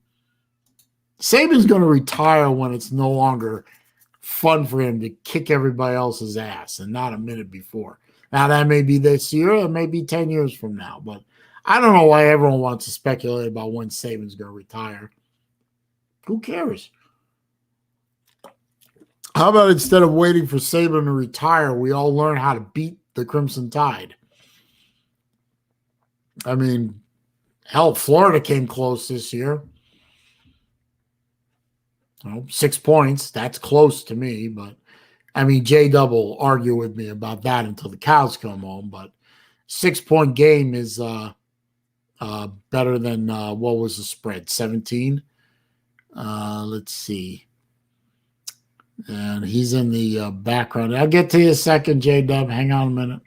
going to retire when it's no longer fun for him to kick everybody else's ass and not a minute before. Now, that may be this year, it may be 10 years from now, but I don't know why everyone wants to speculate about when Saban's going to retire. Who cares? How about instead of waiting for Saban to retire, we all learn how to beat the Crimson Tide? I mean, hell, Florida came close this year. 6 points. That's close to me, but I mean, J-Dub will argue with me about that until the cows come home. But 6-point game is better than what was the spread? 17. Let's see. And he's in the background. I'll get to you a second, J-Dub. Hang on a minute.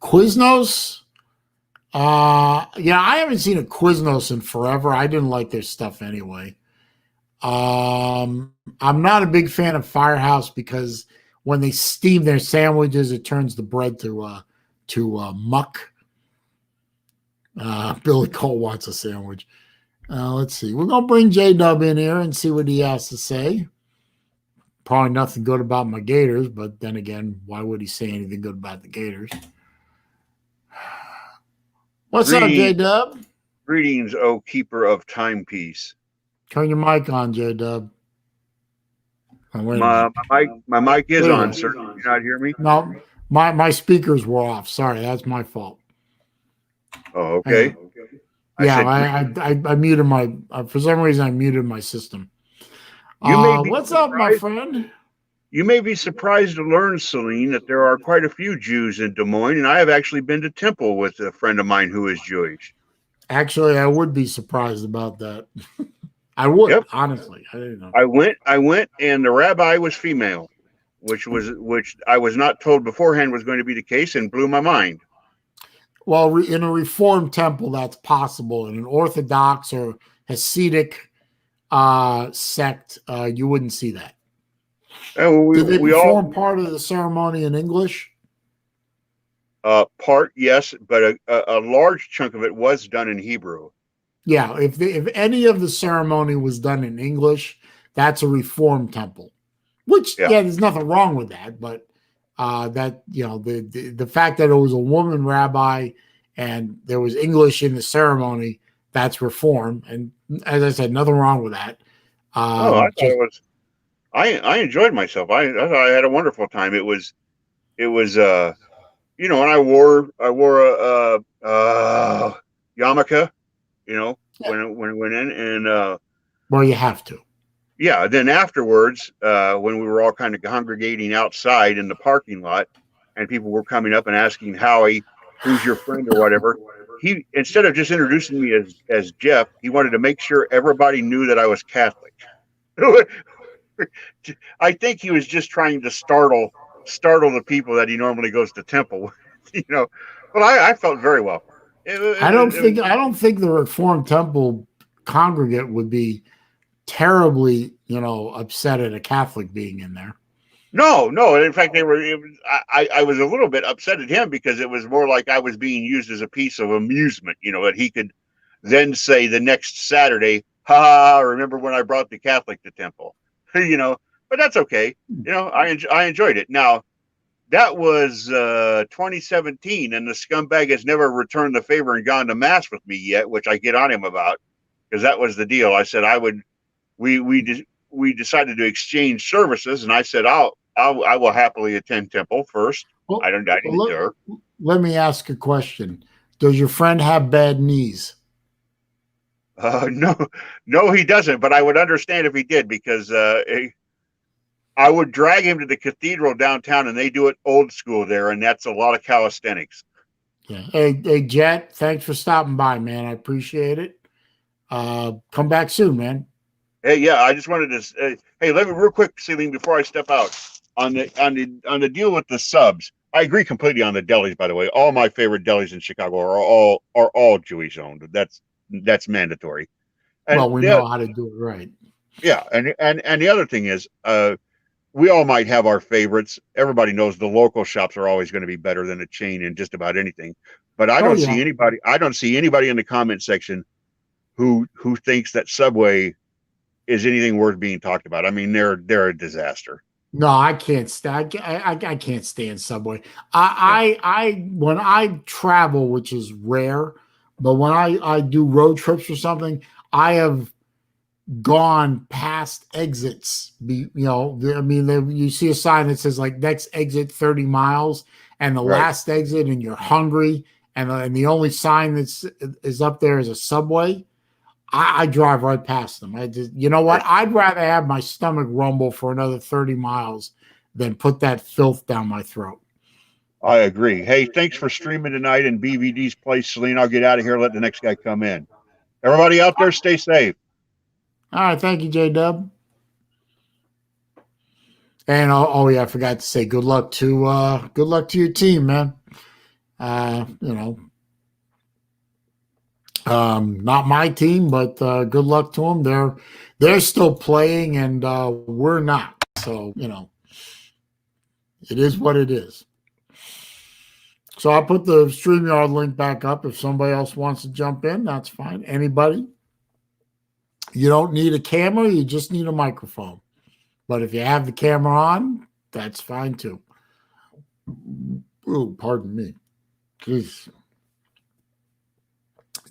Quiznos. I haven't seen a Quiznos in forever. I didn't like their stuff anyway. I'm not a big fan of Firehouse because when they steam their sandwiches, it turns the bread to muck. Billy Cole wants a sandwich. Let's see. We're going to bring J-Dub in here and see what he has to say. Probably nothing good about my Gators, but then again, why would he say anything good about the Gators? What's up, J-Dub? Greetings, O keeper of timepiece. Turn your mic on, J-Dub. My mic is on, sir. Can you not hear me? No, my speakers were off. Sorry, that's my fault. Oh, okay. I muted my for some reason I muted my system. What's up, my friend? You may be surprised to learn, Celine, that there are quite a few Jews in Des Moines, and I have actually been to temple with a friend of mine who is Jewish. Actually, I would be surprised about that. I would, honestly. I didn't know. I went, and the rabbi was female, which I was not told beforehand was going to be the case, and blew my mind. Well, in a Reformed temple, that's possible. In an Orthodox or Hasidic sect, you wouldn't see that. Did they perform part of the ceremony in English? Part, yes, but a large chunk of it was done in Hebrew. Yeah, if any of the ceremony was done in English, that's a Reformed temple. Which, there's nothing wrong with that, but the fact that it was a woman rabbi and there was English in the ceremony, that's Reform. And as I said, nothing wrong with that. I thought it was. I enjoyed myself. I had a wonderful time. It was and I wore a yarmulke, when it went in, and well, you have to. Yeah. Then afterwards, when we were all kind of congregating outside in the parking lot, and people were coming up and asking Howie, who's your friend or whatever, he, instead of just introducing me as Jeff, he wanted to make sure everybody knew that I was Catholic. I think he was just trying to startle the people that he normally goes to temple with, But I felt very welcome. I don't It think was, I don't think the Reformed Temple congregate would be terribly, upset at a Catholic being in there. no. In fact, they were. I was a little bit upset at him because it was more like I was being used as a piece of amusement. That he could then say the next Saturday, "Ha ha! Remember when I brought the Catholic to temple?" But that's okay. I enjoyed it. Now that was 2017, and the scumbag has never returned the favor and gone to mass with me yet, which I get on him about because that was the deal. I said I would. We decided to exchange services, and I said I will happily attend temple first. Well, I didn't let, dare. let me ask a question. Does your friend have bad knees? No, no, he doesn't. But I would understand if he did because I would drag him to the cathedral downtown, and they do it old school there, and that's a lot of calisthenics. Yeah. Hey, Jet, thanks for stopping by, man. I appreciate it. Come back soon, man. Hey, yeah, I just wanted to. Hey, let me real quick, Celine, before I step out on the deal with the subs. I agree completely on the delis. By the way, all my favorite delis in Chicago are all Jewish owned. That's mandatory. And Well, we know how to do it right. yeah, and the other thing is, we all might have our favorites. Everybody knows the local shops are always going to be better than a chain in just about anything. But I Oh don't yeah. see anybody. I don't see anybody in the comment section who thinks that Subway is anything worth being talked about. I mean, they're a disaster. No, I can't stand. I can't stand Subway. Yeah, I when I travel, which is rare, but when I do road trips or something, I have gone past exits. I mean, you see a sign that says like next exit 30 miles, and the right. last exit, and you're hungry, and the only sign is up there is a Subway. I drive right past them. You know what? Right. I'd rather have my stomach rumble for another 30 miles than put that filth down my throat. I agree. Hey, thanks for streaming tonight in BVD's place, Celine. I'll get out of here. Let the next guy come in. Everybody out there, stay safe. All right, thank you, J Dub. And yeah, I forgot to say good luck to your team, man. Uh, you know, not my team, but good luck to them. They're still playing, and we're not. So it is what it is. So I'll put the StreamYard link back up. If somebody else wants to jump in, that's fine. Anybody? You don't need a camera, you just need a microphone. But if you have the camera on, that's fine too. Oh, pardon me. Jeez.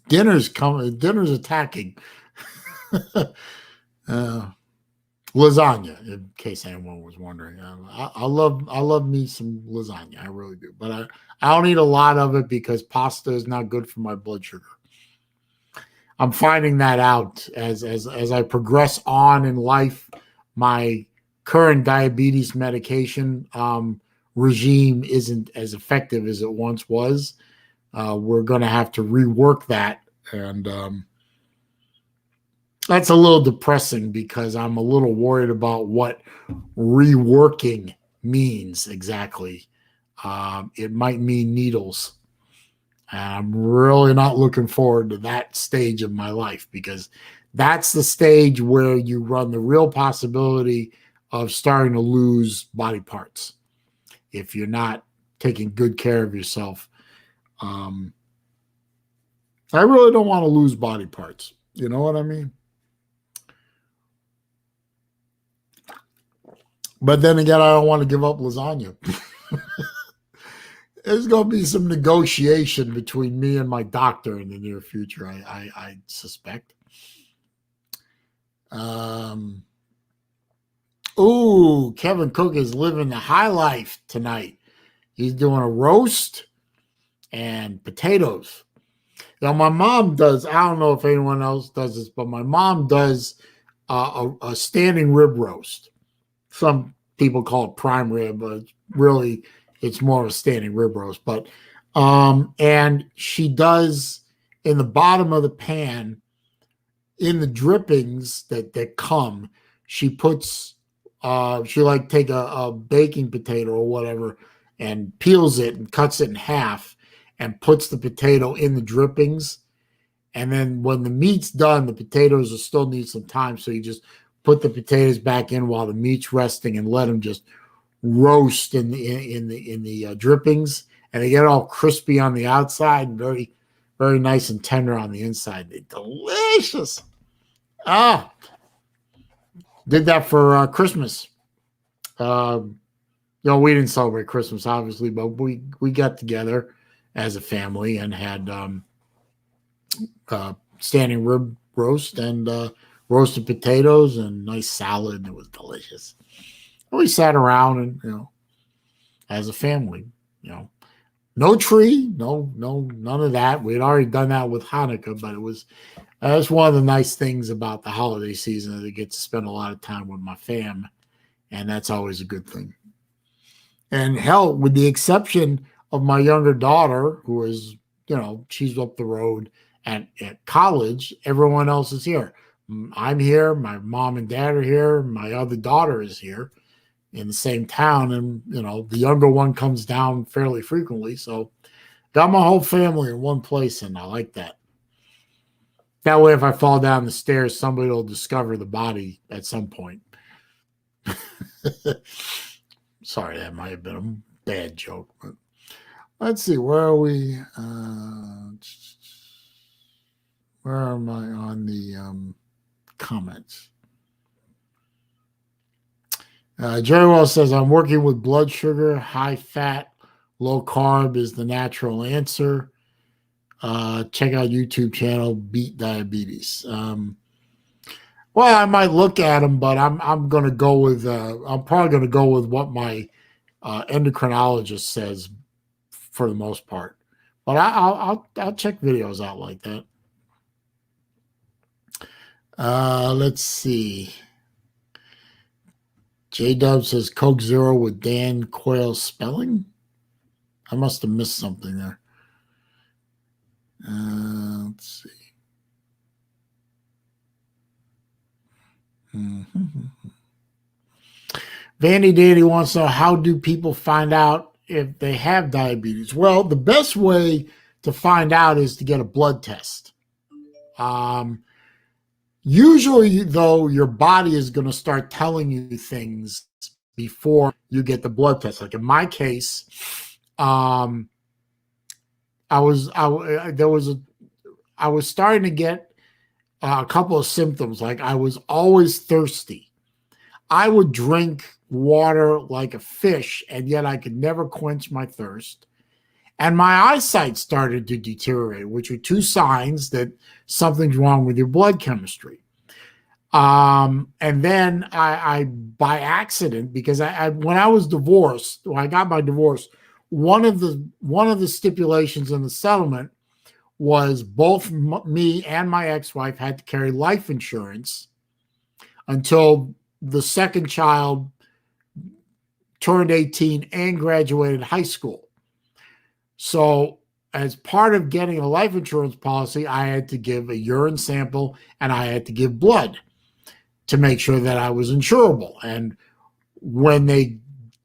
Dinner's coming. Dinner's attacking. Lasagna, in case anyone was wondering. I love me some lasagna. I really do. But I don't eat a lot of it because pasta is not good for my blood sugar. I'm finding that out as I progress on in life. My current diabetes medication regime isn't as effective as it once was. We're going to have to rework that, and that's a little depressing because I'm a little worried about what reworking means exactly. It might mean needles. And I'm really not looking forward to that stage of my life because that's the stage where you run the real possibility of starting to lose body parts if you're not taking good care of yourself. I really don't want to lose body parts. You know what I mean? But then again, I don't want to give up lasagna. There's going to be some negotiation between me and my doctor in the near future, I suspect. Kevin Cook is living the high life tonight. He's doing a roast and potatoes. Now, my mom does, I don't know if anyone else does this, but my mom does a standing rib roast. Some people call it prime rib, but really it's more of a standing rib roast. But and she does in the bottom of the pan, in the drippings that come, she puts she like take a baking potato or whatever and peels it and cuts it in half and puts the potato in the drippings. And then when the meat's done, the potatoes will still need some time. So you just put the potatoes back in while the meat's resting and let them just roast in the drippings, and they get all crispy on the outside and very, very nice and tender on the inside. They're delicious. Ah, did that for Christmas. We didn't celebrate Christmas, obviously, but we got together as a family and had standing rib roast and roasted potatoes and nice salad. It was delicious. We sat around and, as a family, no tree, none of that. We had already done that with Hanukkah, but that's one of the nice things about the holiday season, that I get to spend a lot of time with my fam, and that's always a good thing. And hell, with the exception of my younger daughter, who is, she's up the road at college, everyone else is here. I'm here, my mom and dad are here, my other daughter is here in the same town, and the younger one comes down fairly frequently. So got my whole family in one place, and I like that. That way, if I fall down the stairs, somebody will discover the body at some point. Sorry, that might have been a bad joke, but let's see, where are we? Where am I on the comments? Jerry Wells says, I'm working with blood sugar, high fat, low carb is the natural answer. Check out YouTube channel, Beat Diabetes. Well, I might look at them, but I'm going to go with, I'm probably going to go with what my endocrinologist says for the most part. But I'll check videos out like that. Let's see. J-Dub says Coke Zero with Dan Quayle spelling. I must have missed something there. Let's see. Vandy Dandy wants to know, how do people find out if they have diabetes? Well, the best way to find out is to get a blood test. Usually, though, your body is going to start telling you things before you get the blood test. Like in my case, I was starting to get a couple of symptoms. Like I was always thirsty. I would drink water like a fish, and yet I could never quench my thirst. And my eyesight started to deteriorate, which are two signs that something's wrong with your blood chemistry. And then I by accident, because when I was divorced, when I got my divorce, one of the stipulations in the settlement was both me and my ex-wife had to carry life insurance until the second child turned 18 and graduated high school. So as part of getting a life insurance policy, I had to give a urine sample and I had to give blood to make sure that I was insurable. And when they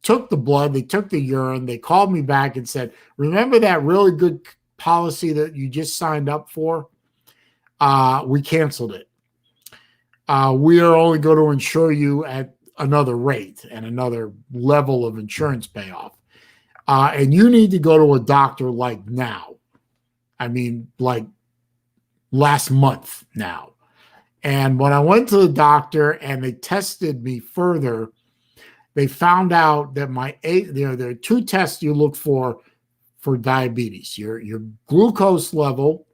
took the blood, they took the urine, they called me back and said, remember that really good policy that you just signed up for? We canceled it. We are only going to insure you at another rate and another level of insurance payoff. And you need to go to a doctor like now. I mean, like last month now. And when I went to the doctor and they tested me further, they found out that there are two tests you look for diabetes. Your glucose level,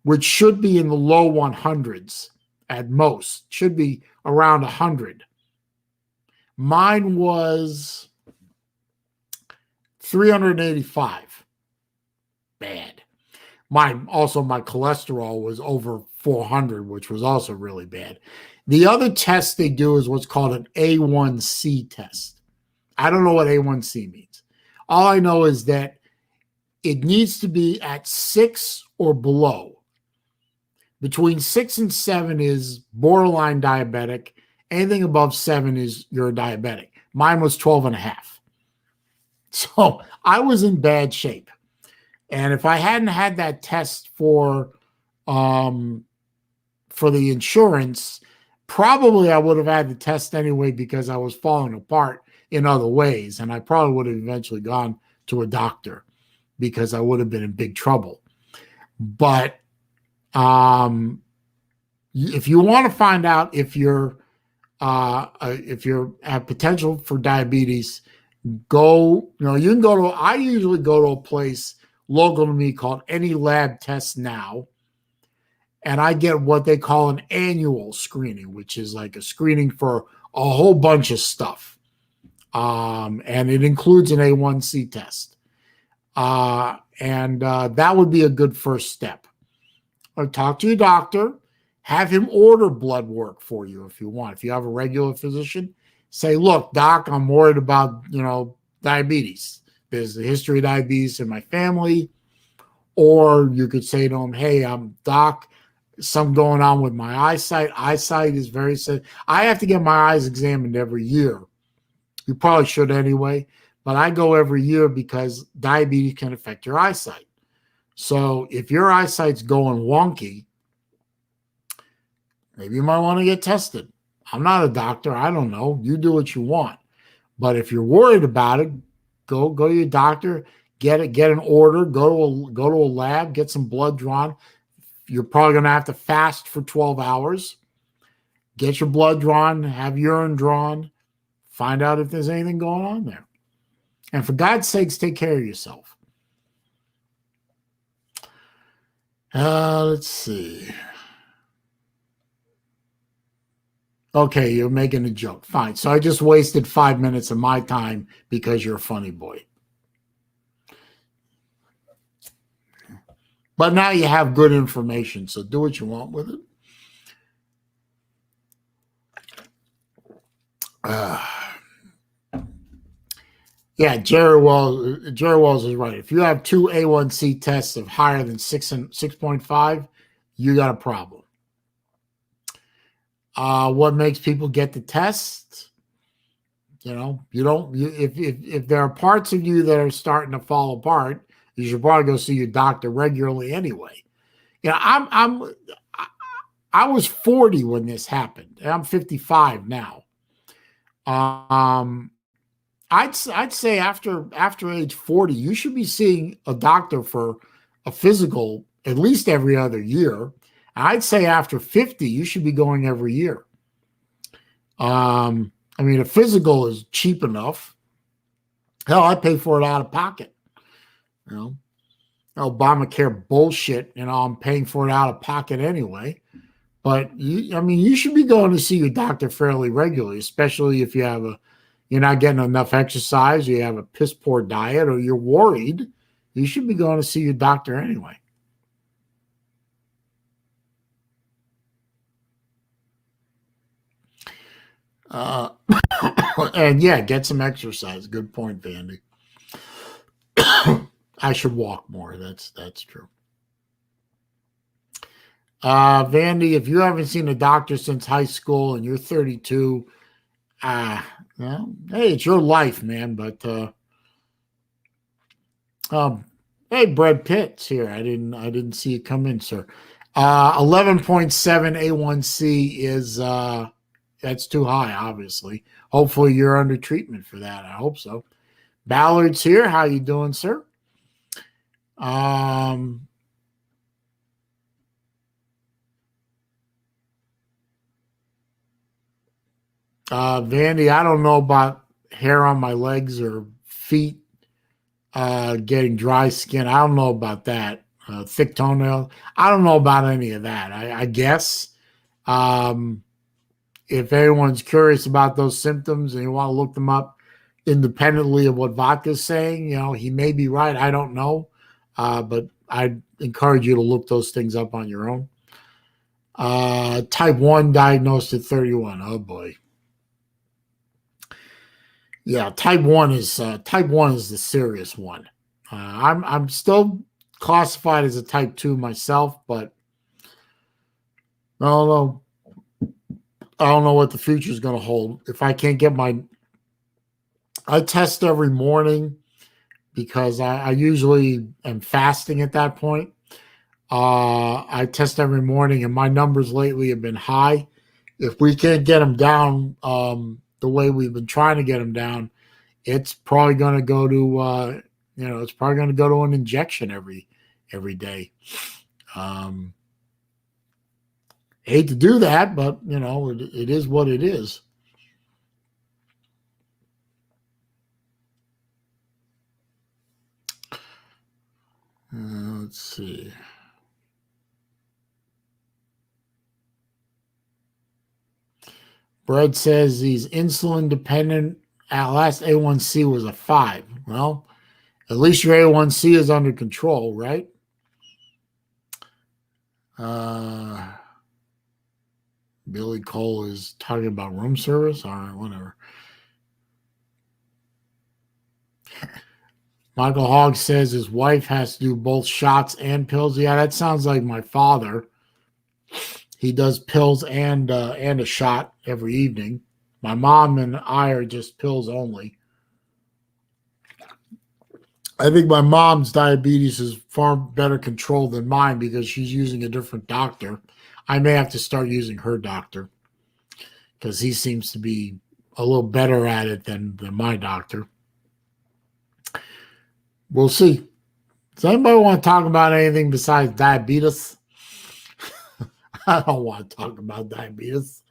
which should be in the low 100s at most, should be around 100. Mine was 385. Bad. My cholesterol was over 400, which was also really bad. The other test they do is what's called an A1C test. I don't know what A1C means. All I know is that it needs to be at 6 or below. Between 6 and 7 is borderline diabetic. Anything above 7 is you're a diabetic. Mine was 12 and a half. So I was in bad shape. And if I hadn't had that test for the insurance, probably I would have had the test anyway because I was falling apart in other ways. And I probably would have eventually gone to a doctor because I would have been in big trouble. But if you want to find out if you're have potential for diabetes, you can go to, I usually go to a place local to me called Any Lab Test Now. And I get what they call an annual screening, which is like a screening for a whole bunch of stuff. And it includes an A1C test. And that would be a good first step. Or talk to your doctor, have him order blood work for you if you want. If you have a regular physician, say, look, doc, I'm worried about, diabetes. There's a history of diabetes in my family. Or you could say to him, hey, I'm doc, something going on with my eyesight. Eyesight is very sensitive. I have to get my eyes examined every year. You probably should anyway, but I go every year because diabetes can affect your eyesight. So if your eyesight's going wonky, maybe you might want to get tested. I'm not a doctor. I don't know. You do what you want. But if you're worried about it, go to your doctor, get an order, go to a lab, get some blood drawn. You're probably going to have to fast for 12 hours. Get your blood drawn, have urine drawn, find out if there's anything going on there. And for God's sakes, take care of yourself. Let's see. Okay, you're making a joke. Fine. So I just wasted 5 minutes of my time because you're a funny boy. But now you have good information, so do what you want with it. Yeah, Jerry Wells is right. If you have two A1C tests of higher than 6.5, you got a problem. What makes people get the test? If there are parts of you that are starting to fall apart, you should probably go see your doctor regularly anyway. I was 40 when this happened. I'm 55 now. I'd say after age 40, you should be seeing a doctor for a physical at least every other year. I'd say after 50, you should be going every year. A physical is cheap enough. Hell, I pay for it out of pocket. Obamacare bullshit. I'm paying for it out of pocket anyway. But you should be going to see your doctor fairly regularly, especially if you're not getting enough exercise, you have a piss poor diet, or you're worried. You should be going to see your doctor anyway. And yeah, get some exercise. Good point, Vandy. I should walk more. That's true. Vandy, if you haven't seen a doctor since high school and you're 32, hey, it's your life, man. But hey, Brad Pitt's here. I didn't see you come in, sir. 11.7 A1C is that's too high, obviously. Hopefully you're under treatment for that. I hope so. Ballard's here. How you doing, sir? Vandy, I don't know about hair on my legs or feet getting dry skin. I don't know about that. Thick toenail. I don't know about any of that. I guess if anyone's curious about those symptoms and you want to look them up independently of what Vodka's saying, he may be right. I don't know. But I'd encourage you to look those things up on your own. Type 1 diagnosed at 31. Oh boy. Yeah, type 1 is the serious one. I'm still classified as a type 2 myself, but I don't know what the future is going to hold. If I can't get I test every morning, because I usually am fasting at that point. I test every morning, and my numbers lately have been high. If we can't get them down the way we've been trying to get them down, it's probably going to go to it's probably going to go to an injection every day. Hate to do that, but it is what it is. Let's see. Brett says he's insulin dependent. At last A1C was a 5. Well, at least your A1C is under control, right? Billy Cole is talking about room service. All right, whatever. Michael Hogg says his wife has to do both shots and pills. Yeah, that sounds like my father. He does pills and a shot every evening. My mom and I are just pills only. I think my mom's diabetes is far better controlled than mine because she's using a different doctor. I may have to start using her doctor because he seems to be a little better at it than my doctor. We'll see. Does anybody want to talk about anything besides diabetes? I don't want to talk about diabetes.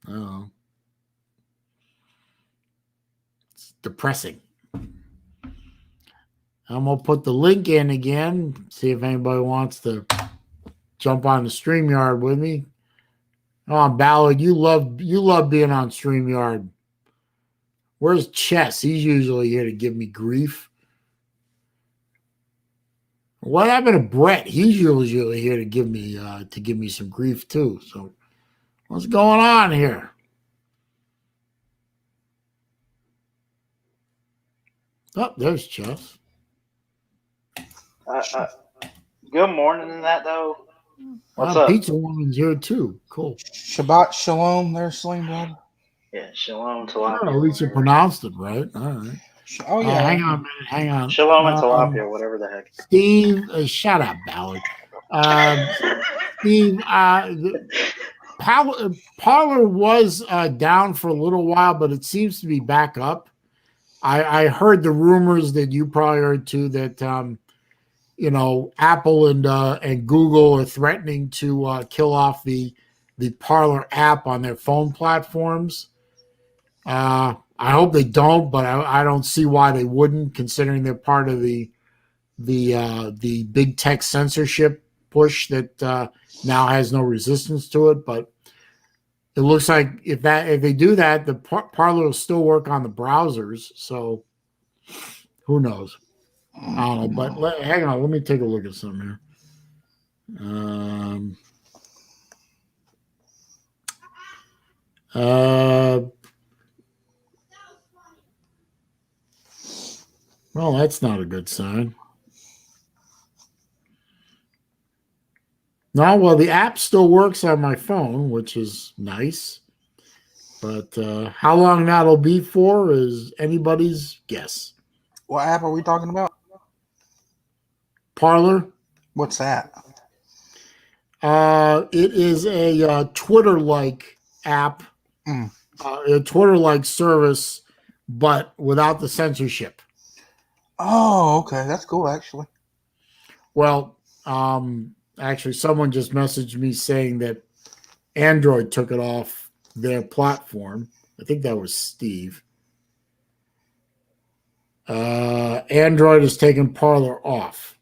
Oh, it's depressing. I'm going to put the link in again, see if anybody wants to jump on the StreamYard with me. Oh, Ballard, you love being on StreamYard. Where's Chess? He's usually here to give me grief. What happened to Brett? He's usually here to give me some grief too. So what's going on here? Oh, there's Chess. Good morning in that though. What's up? Pizza Woman's here too. Cool. Shabbat Shalom there, Sling Brother. Yeah, Shalom Tilapia. At least you pronounced it right. All right. Oh, yeah. Hang on a minute. Hang on. Shalom and Tilapia, whatever the heck. Steve, shut up, Ballard. Steve, Parlor was down for a little while, but it seems to be back up. I heard the rumors that you probably heard too that Apple and Google are threatening to kill off the Parlor app on their phone platforms. I hope they don't, but I don't see why they wouldn't, considering they're part of the big tech censorship push that now has no resistance to it. But it looks like if they do that, the Parler will still work on the browsers. So who knows? I don't know. But hang on, let me take a look at something here. Well, that's not a good sign. No, well, the app still works on my phone, which is nice. But how long that'll be for is anybody's guess. What app are we talking about? Parler. What's that? It is a Twitter-like app, a Twitter-like service, but without the censorship. Oh, okay. That's cool, actually. Well, actually, someone just messaged me saying that Android took it off their platform. I think that was Steve. Android has taken Parler off.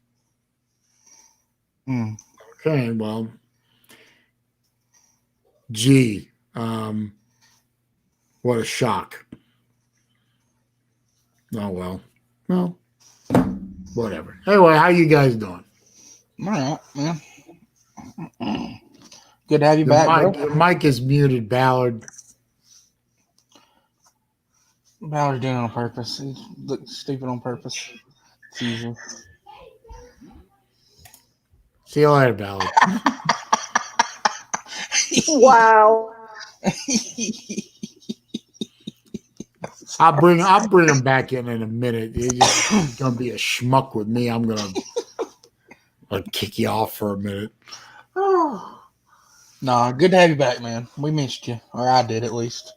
Okay, well, gee, what a shock. Oh, well, whatever. Anyway, how you guys doing? All right, man. Good to have you back, bro. Your mic is muted, Ballard. Ballard's doing it on purpose. He's looking stupid on purpose. It's easy. See you later, Ballard. Wow. I'll bring him back in a minute. He's gonna be a schmuck with me. I'm gonna kick you off for a minute. Nah, good to have you back, man. We missed you, or I did at least.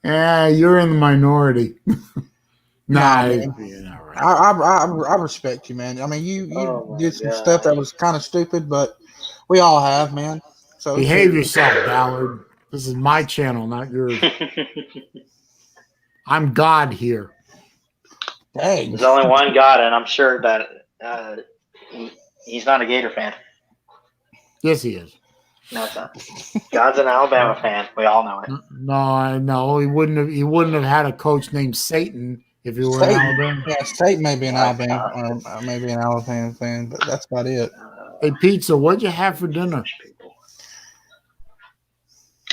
Yeah, you're in the minority. Nah, Nah, man. yeah, all right. I respect you, man. I mean, you Oh my did some God. stuff that was kind of stupid, but we all have, man. So it's Behave cool. yourself, Ballard. This is my channel, not yours. I'm God here. Dang. There's only one God, and I'm sure that he's not a Gator fan. Yes, he is. No, it's not. God's an Alabama fan. We all know it. No, I know he wouldn't have had a coach named Satan if he were in Satan. Alabama. Yeah, State may be an That's Alabama, or maybe an Alabama fan, but that's about it. Hey, Pizza, what'd you have for dinner? Jewish people.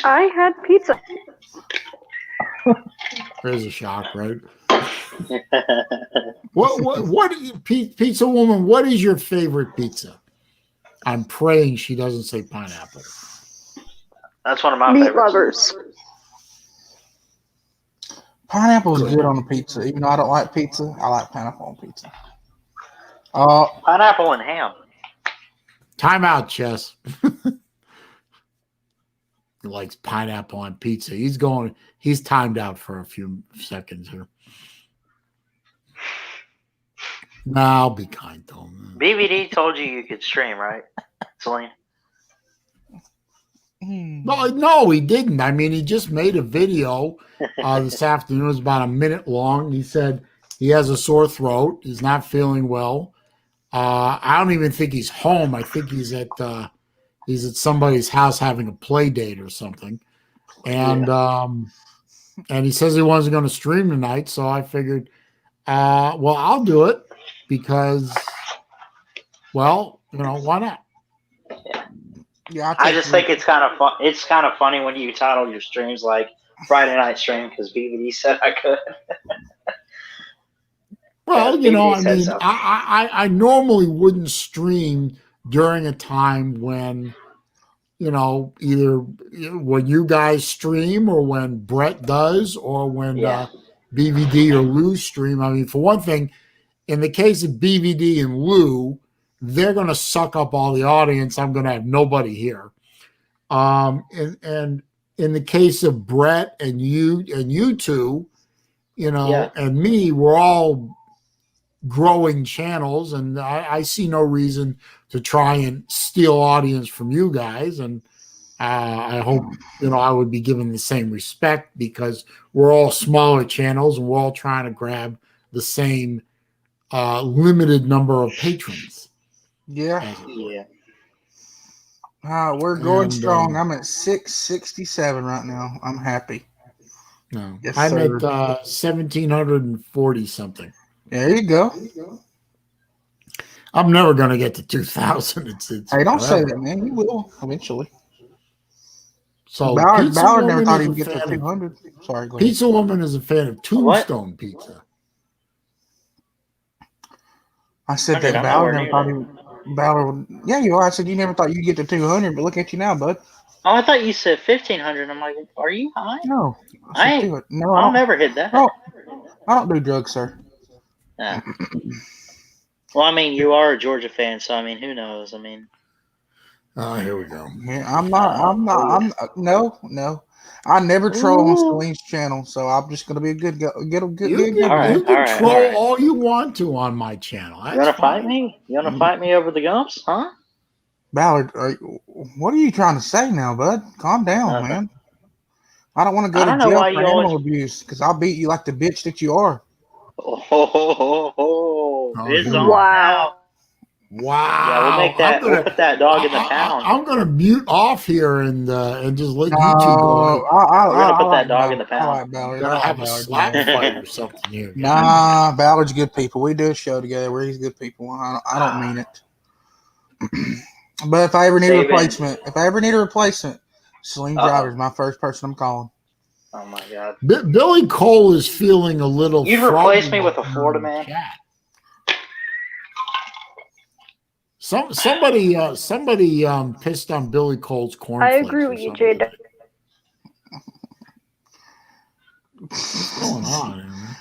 I had pizza. There's a shock, right? What Pizza Woman, what is your favorite pizza? I'm praying she doesn't say pineapple. That's one of my Meat favorites. lovers. Pineapple is good on a pizza. Even though I don't like pizza, I like pineapple on pizza. Pineapple and ham. Time out, Chess. He likes pineapple on pizza. He's timed out for a few seconds here. Nah, I'll be kind to him. BVD told you could stream, right, Celine? No, he didn't. I mean, he just made a video this afternoon. It was about a minute long. He said he has a sore throat. He's not feeling well. I don't even think he's home. I think he's at somebody's house having a play date or something. And and he says he wasn't going to stream tonight. So I figured, well, I'll do it because, well, why not? Yeah, I just think it's kind of fun. It's kind of funny when you title your streams like Friday night stream because BVD said I could. Well, Yeah, I BVD said mean, so. I normally wouldn't stream during a time when, either when you guys stream or when Brett does or when Yeah. BVD or Lou stream. I mean, for one thing, in the case of BVD and Lou, they're going to suck up all the audience. I'm going to have nobody here. And in the case of Brett and you two, and me, we're all growing channels, and I see no reason to try and steal audience from you guys. And I hope I would be given the same respect because we're all smaller channels and we're all trying to grab the same limited number of patrons. Yeah. We're going strong. I'm at 667 right now. I'm happy. No, Yes, I'm sir. at 1,740 something. There you go. I'm never going to get to 2,000. Hey, don't say that, man. You will eventually. So Ballard never Woman thought is he a would get to fan of- 200. Sorry, go ahead. Pizza Woman is a fan of Tombstone Pizza. I said I mean, that I'm Ballard nowhere never thought near Ballard would. Yeah, you are. I said you never thought you'd get to 200, but look at you now, bud. Oh, I thought you said 1,500. I'm like, are you high? No. I ain't. 200. No, I'll never hit that. No, I don't do drugs, sir. Yeah. Well, I mean, you are a Georgia fan, so I mean, who knows? I mean, Here we go. Yeah, I'm no. I never troll on Celine's channel, so I'm just gonna be a good guy. You good can, guy. you can all right, troll all right. all you want to on my channel. you want to fight me? You want to fight me over the Gumps, huh? Ballard, what are you trying to say now, bud? Calm down, Nothing. man. I don't want to go I to don't know jail why for you animal always- abuse because I'll beat you like the bitch that you are. It's here we on go. now. Wow. Yeah, we'll make that. We'll put that dog in the pound. I'm going to mute off here and just let you two go. We're gonna put that dog in the I pound. like Ballard. We're I going to like have a Ballard. slap fight or something here. Nah, Ballard's good people. We do a show together where he's good people. I don't mean it. But if I ever need a replacement, Celine Driver's my first person I'm calling. Oh my God! Billy Cole is feeling a little. You'd replace me with a Florida man. Chat. Somebody pissed on Billy Cole's cornflakes. I agree with you, Jade. What's going on, man?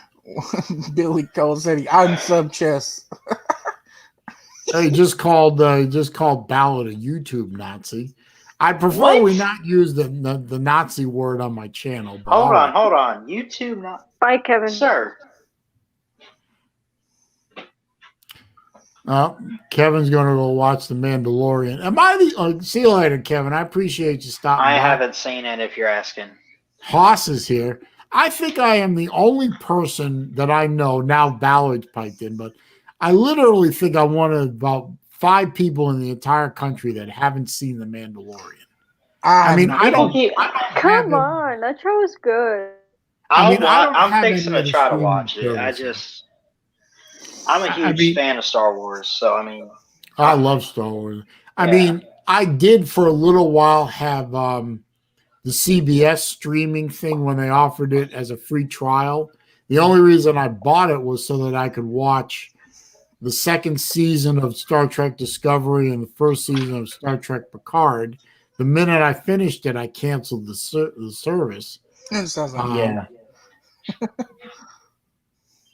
Billy Cole said he unsub chess. He just called Ballard a YouTube Nazi. I prefer What? we not use the Nazi word on my channel. But Hold all on, right. YouTube, not Bye, Kevin. sir. Kevin's going to go watch The Mandalorian. Am I the? See you later, Kevin. I appreciate you stopping by. I haven't seen it. If you're asking, Haas is here. I think I am the only person that I know now. Ballard's piped in, but I literally think I'm one of about 5 people in the entire country that haven't seen The Mandalorian. I mean, I don't. Come on, that show is good. I'm fixing to try to watch it. I'm a huge fan of Star Wars, so I mean, I love Star Wars. I mean, I did for a little while have the CBS streaming thing when they offered it as a free trial. The only reason I bought it was so that I could watch the second season of Star Trek Discovery and the first season of Star Trek Picard. The minute I finished it, I canceled the service. It sounds like yeah.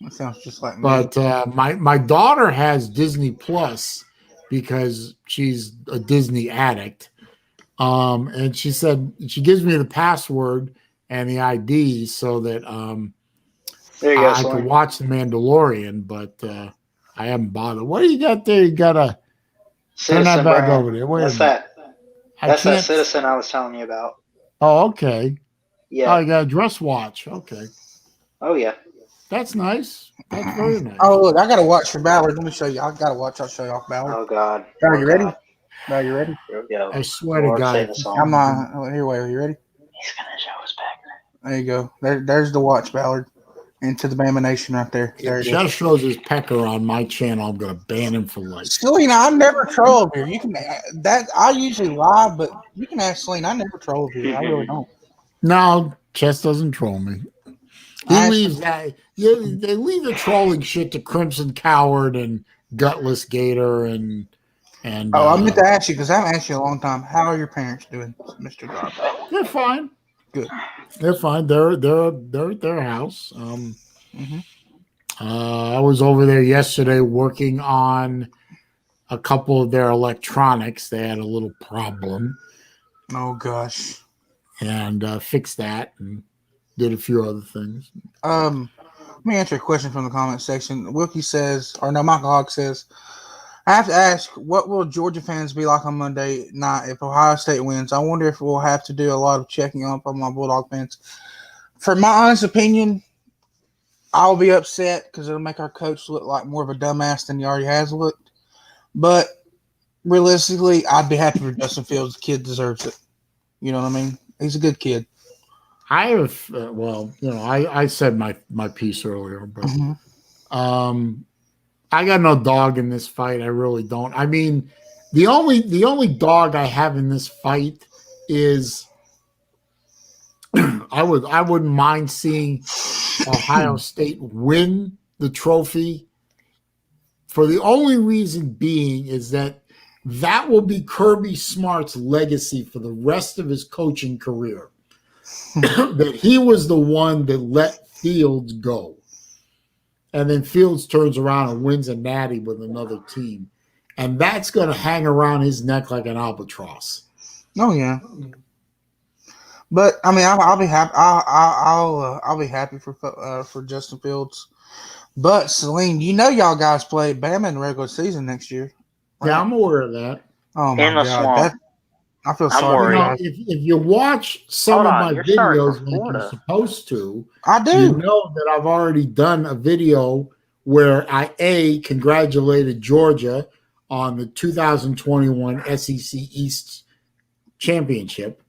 That sounds just like me. But my daughter has Disney Plus because she's a Disney addict. And she said she gives me the password and the ID so that There you go, I can watch The Mandalorian, but I haven't bothered. What do you got there? You got to turn that back over there. What's that? That's that Citizen I was telling you about. Oh, okay. Yeah. Oh, you got a dress watch. Okay. Oh, yeah. That's nice. That's very nice. Oh, look, I got to watch for Ballard. Let me show you. I got to watch. I'll show you off Ballard. Oh, God. Are you ready? Are you ready? Here we go. I swear to God. I'm on. Oh, here, wait. Are you ready? He's going to show us back. There you go. There's the watch, Ballard. Into the Bama Nation right there. There If it Jeff is. shows his pecker on my channel, I'm going to ban him for life. Selena, I never troll over here. You can that I usually lie, but you can ask Selena. I never troll over here. I really don't. No, Chess doesn't troll me. He leaves that. Yeah, they leave the trolling shit to Crimson Coward and Gutless Gator and. Oh, I meant to ask you because I haven't asked you in a long time. How are your parents doing, Mr. God? They're fine. Good. They're fine. They're at their house. I was over there yesterday working on a couple of their electronics. They had a little problem. Oh gosh. And fixed that and did a few other things. Let me answer a question from the comment section. Wilkie says, or no, Michael Hogg says, I have to ask, what will Georgia fans be like on Monday night if Ohio State wins? I wonder if we'll have to do a lot of checking up on my Bulldog fans. For my honest opinion, I'll be upset because it'll make our coach look like more of a dumbass than he already has looked. But realistically, I'd be happy for Justin Fields. The kid deserves it. You know what I mean? He's a good kid. I have, I said my piece earlier, but I got no dog in this fight. I really don't. I mean, the only dog I have in this fight is I wouldn't mind seeing Ohio State win the trophy for the only reason being is that will be Kirby Smart's legacy for the rest of his coaching career. That he was the one that let Fields go. And then Fields turns around and wins a natty with another team. And that's going to hang around his neck like an albatross. Oh, yeah. But, I mean, I'll be happy. I'll be happy for Justin Fields. But, Celine, y'all guys play Bama in the regular season next year. Right? Yeah, I'm aware of that. Oh, my God. I feel sorry. If you watch some of my videos like you're supposed to, I do. You know that I've already done a video where I congratulated Georgia on the 2021 SEC East championship.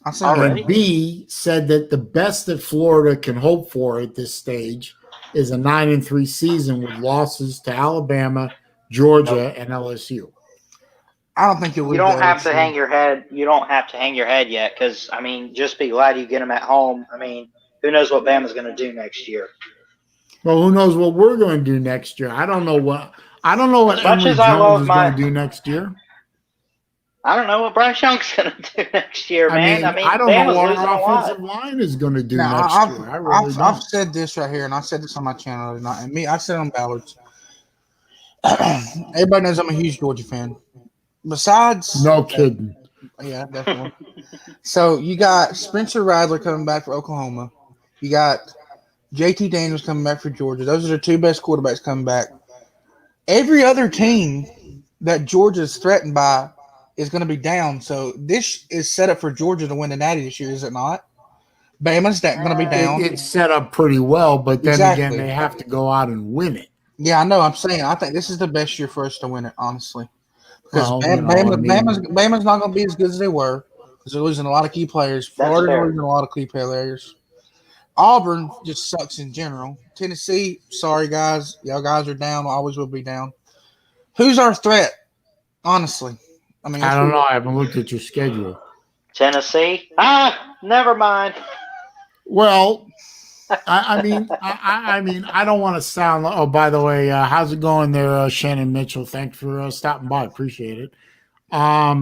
And B said that the best that Florida can hope for at this stage is a 9-3 season with losses to Alabama, Georgia, and LSU. I don't think you don't have to hang your head. You don't have to hang your head yet because, I mean, just be glad you get them at home. I mean, who knows what Bama's going to do next year? Well, who knows what we're going to do next year? I don't know what Emory Jones is going to do next year. I don't know what Bryce Young's going to do next year, man. I mean, I don't know Bama's what losing a our lot. offensive line is going to do Now, next year. I really don't. I've said this right here, and I said this on my channel tonight. And I said it on Ballard's. Everybody knows I'm a huge Georgia fan. Besides, No kidding. yeah, definitely. So you got Spencer Rattler coming back for Oklahoma. You got JT Daniels coming back for Georgia. Those are the two best quarterbacks coming back. Every other team that Georgia is threatened by is going to be down. So this is set up for Georgia to win the Natty this year, is it not? Bama's going to be down. It's set up pretty well, but then again, they have to go out and win it. Yeah, I know. I'm saying I think this is the best year for us to win it, honestly. Because Well, Bama's not going to be as good as they were because they're losing a lot of key players. Florida's losing a lot of key players. Auburn just sucks in general. Tennessee, sorry guys, y'all guys are down. Always will be down. Who's our threat? Honestly, I don't know. I haven't looked at your schedule. Tennessee? Never mind. Well, I mean, I don't want to sound. Oh, by the way, how's it going there, Shannon Mitchell? Thanks for stopping by. Appreciate it. I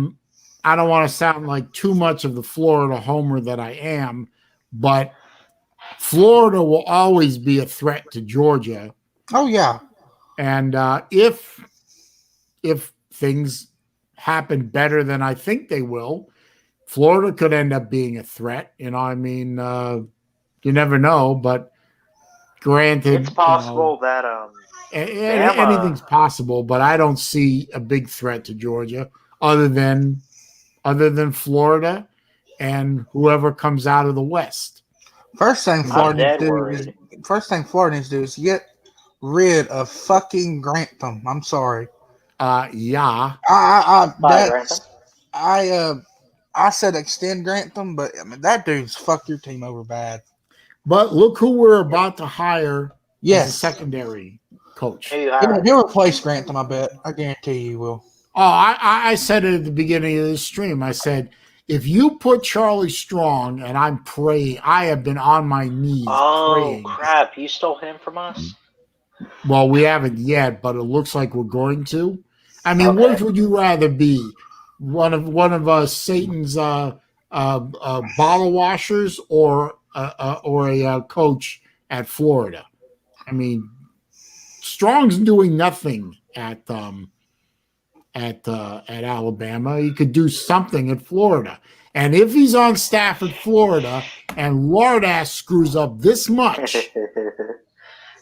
don't want to sound like too much of the Florida homer that I am, but Florida will always be a threat to Georgia. Oh yeah, and if things happen better than I think they will, Florida could end up being a threat. You never know, but granted, it's possible that anything's possible. But I don't see a big threat to Georgia other than Florida and whoever comes out of the West. First thing Florida needs to do is get rid of fucking Grantham. I'm sorry. Yeah. I said extend Grantham, but I mean that dude's fucked your team over bad. But look who we're about to hire as a secondary coach. He'll replace Grantham, I bet. I guarantee you will. Oh, I said it at the beginning of the stream. I said, if you put Charlie Strong, and I'm praying, I have been on my knees praying. Oh, crap. You stole him from us? Well, we haven't yet, but it looks like we're going to. I mean, which would you rather be? One of Satan's bottle washers or a coach at Florida? I mean, Strong's doing nothing at Alabama. He could do something at Florida. And if he's on staff at Florida and Lardass screws up this much,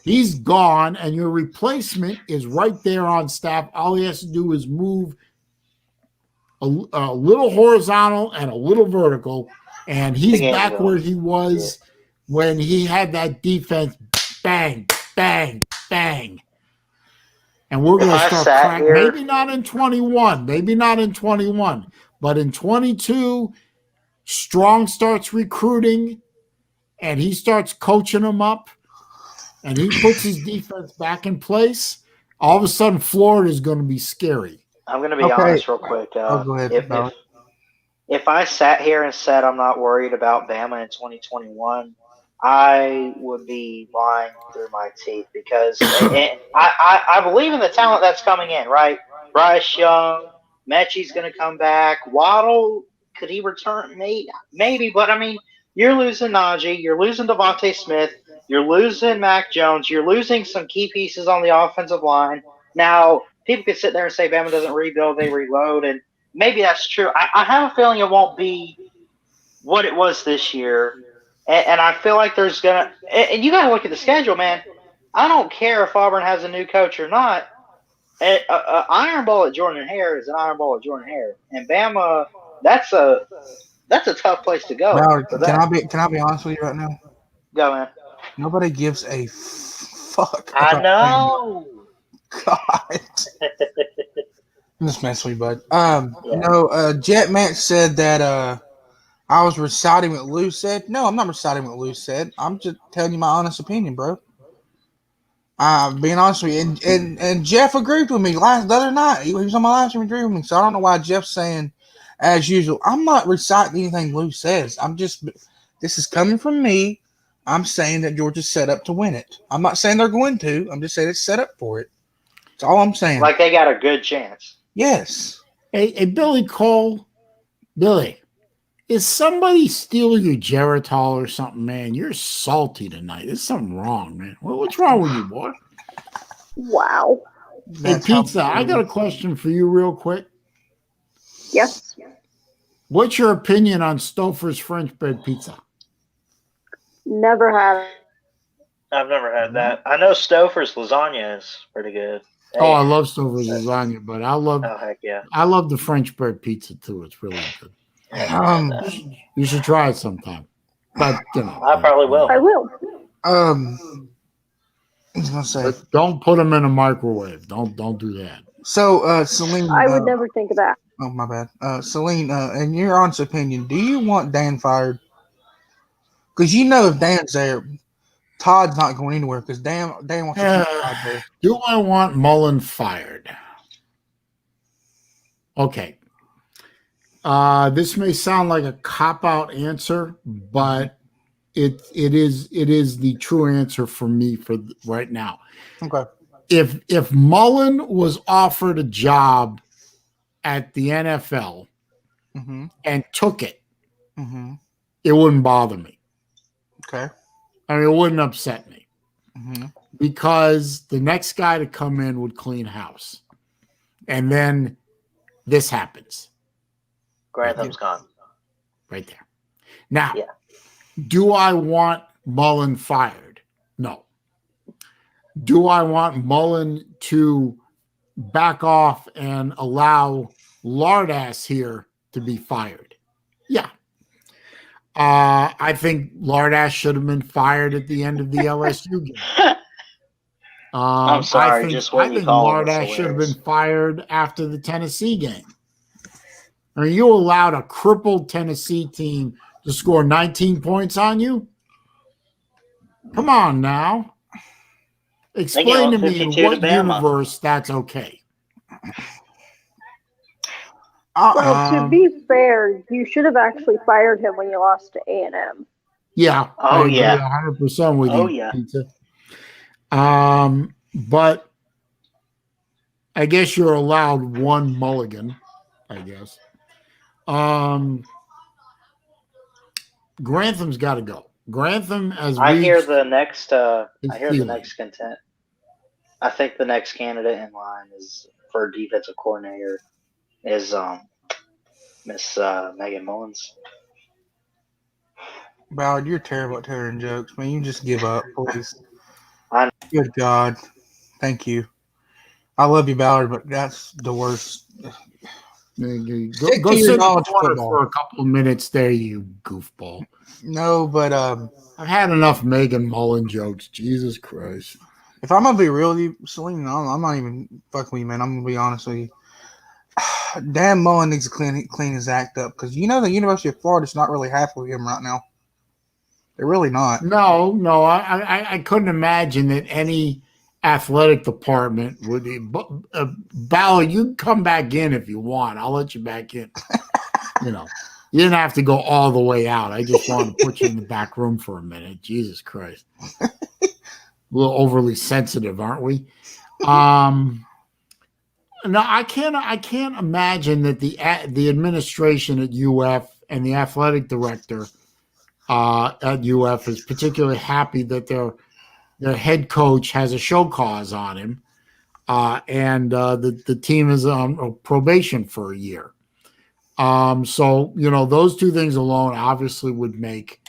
he's gone, and your replacement is right there on staff. All he has to do is move a little horizontal and a little vertical, and he's back where he was when he had that defense. Bang, bang, bang. And we're going to start cracking. Maybe not in 21. But in 22, Strong starts recruiting, and he starts coaching them up, and he puts his defense back in place. All of a sudden, Florida is going to be scary. I'm going to be honest real quick. Go ahead, if I sat here and said I'm not worried about Bama in 2021, I would be lying through my teeth because I believe in the talent that's coming in, right? Bryce Young, Mechie's going to come back. Waddle, could he return? Maybe, but I mean, you're losing Najee, you're losing Devontae Smith, you're losing Mac Jones, you're losing some key pieces on the offensive line. Now, people could sit there and say Bama doesn't rebuild, they reload, and maybe that's true. I have a feeling it won't be what it was this year. And I feel like there's going to – and you got to look at the schedule, man. I don't care if Auburn has a new coach or not. An iron ball at Jordan Hare is an iron ball at Jordan Hare. And Bama, that's a tough place to go. Now, can I be honest with you right now? Go, man. Nobody gives a fuck. I know. God. I'm just messing with you, bud. Jet Max said that I was reciting what Lou said. No, I'm not reciting what Lou said. I'm just telling you my honest opinion, bro. Being honest with you. And Jeff agreed with me the other night. He was on my live stream and agreed with me. So I don't know why Jeff's saying, as usual, I'm not reciting anything Lou says. This is coming from me. I'm saying that Georgia's set up to win it. I'm not saying they're going to. I'm just saying it's set up for it. That's all I'm saying. Like they got a good chance. Yes. Hey, Billy Cole, Billy, is somebody stealing your Geritol or something, man? You're salty tonight. There's something wrong, man. What's wrong with you, boy? Wow. Hey, That's how Pizza, I got a question for you real quick. Yes. What's your opinion on Stouffer's French bread pizza? Never had. I've never had that. I know Stouffer's lasagna is pretty good. Oh, I love Stouffer's lasagna, but Oh heck yeah! I love the French bread pizza too. It's really good. You should try it sometime. But I probably will. I will. I was gonna say. But don't put them in a microwave. Don't do that. So, Celine. I would never think of that. Oh my bad. Celine. In your honest opinion, do you want Dan fired? Because if Dan's there, Todd's not going anywhere. Because Dan wants to keep Todd there. Do I want Mullen fired? Okay. This may sound like a cop-out answer, but it is the true answer for me for right now. Okay. If Mullen was offered a job at the NFL and took it, it wouldn't bother me. Okay. I mean, it wouldn't upset me because the next guy to come in would clean house, and then this happens. Grantham's gone. Right there. Now, do I want Mullen fired? No. Do I want Mullen to back off and allow Lardass here to be fired? Yeah. I think Lardass should have been fired at the end of the LSU game. I'm sorry, just what I you think call him Lardass is should have hilarious. been fired after the Tennessee game. I mean, you allowed a crippled Tennessee team to score 19 points on you? Come on now. Explain to me in what universe that's okay. Well, to be fair, you should have actually fired him when you lost to A&M. Yeah. Oh, I agree yeah. 100% with Oh, you, yeah. Pizza. But I guess you're allowed one mulligan, I guess. Grantham's got to go. Grantham as I hear reached the next. I his hear the ceiling. next content. I think the next candidate in line is for defensive coordinator is Miss Megan Mullins. Ballard, you're terrible at telling jokes, man. You just give up, please. I- Good God. Thank you. I love you, Ballard, but that's the worst. Go Stick to your sit in the knowledge corner football. for a couple of minutes there, you goofball. No, but I've had enough Megan Mullen jokes. Jesus Christ. if I'm gonna be real with you, Celine, I'm not even fucking with you, man. I'm gonna be honest with you. Dan Mullen needs to clean his act up because the University of Florida's not really happy with him right now. They're really not. No, I couldn't imagine that any athletic department would be. Ballard, you can come back in if you want. I'll let you back in. You didn't have to go all the way out. I just wanted to put you in the back room for a minute. Jesus Christ. A little overly sensitive, aren't we? No, I can't imagine that the administration at UF and the athletic director at UF is particularly happy that their head coach has a show cause on him, and the team is on probation for a year. So those two things alone obviously would make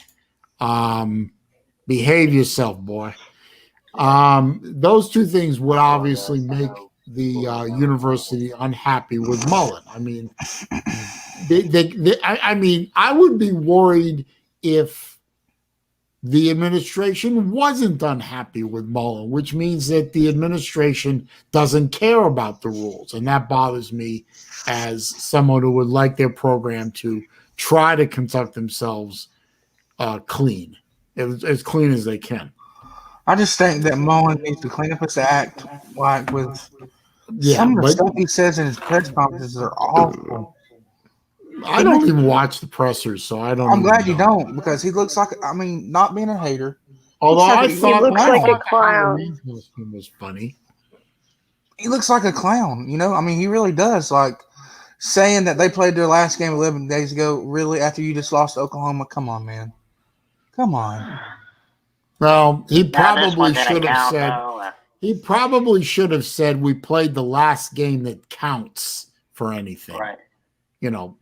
behave yourself, boy. Those two things would obviously make the university unhappy with Mullen. I mean, I would be worried if the administration wasn't unhappy with Mullen, which means that the administration doesn't care about the rules. And that bothers me as someone who would like their program to try to conduct themselves clean, as clean as they can. I just think that Mullen needs to clean up his act, like with some of the stuff he says in his press conferences are awful. I don't even watch the pressers, so I don't. I'm glad you don't, because he looks like, not being a hater. Although I thought he looks like a clown. Was funny. He looks like a clown, he really does. Like saying that they played their last game 11 days ago, really, after you just lost to Oklahoma? Come on, man. Come on. Well, he Now, this one probably didn't should have count, said. though. He probably should have said we played the last game that counts for anything. Right. You know,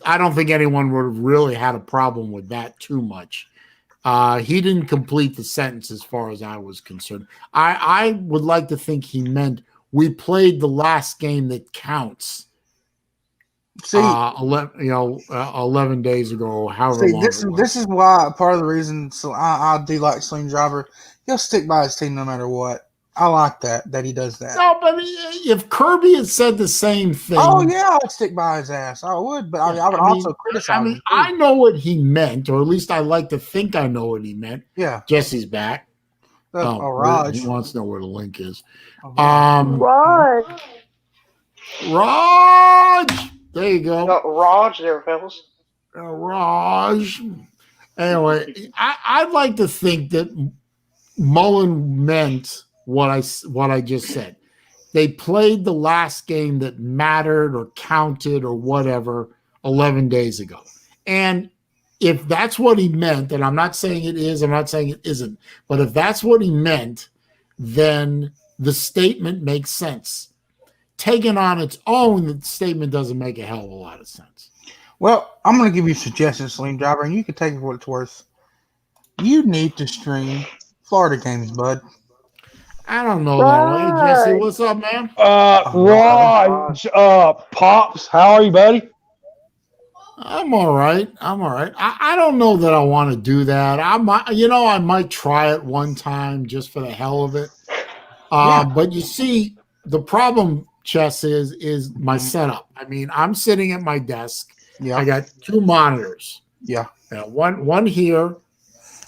I don't think anyone would have really had a problem with that too much. He didn't complete the sentence as far as I was concerned. I would like to think he meant we played the last game that counts. See, 11 days ago, however long it was. This is why part of the reason. So I do like Slim Driver. He'll stick by his team no matter what. I like that he does that. No, but if Kirby had said the same thing, I'd stick by his ass. I would, but I would also criticize him. I know what he meant, or at least I like to think I know what he meant. Yeah, Jesse's back. Raj. He wants to know where the link is. Raj. There you go. Raj there, fellas. Raj. Anyway, I'd like to think that Mullen meant what I just said. They played the last game that mattered or counted or whatever 11 days ago. And if that's what he meant, and I'm not saying it is, I'm not saying it isn't, but if that's what he meant, then the statement makes sense. Taken on its own, the statement doesn't make a hell of a lot of sense. Well, I'm going to give you suggestions, Slim Driver, and you can take it for what it's worth. You need to stream Florida games, bud. I don't know that way. Jesse, what's up, man? Raj, Pops, how are you, buddy? I'm all right. I don't know that I want to do that. I might try it one time just for the hell of it. But you see, the problem, Chess, is my setup. I mean, I'm sitting at my desk. Yeah. I got two monitors. Yeah. One here,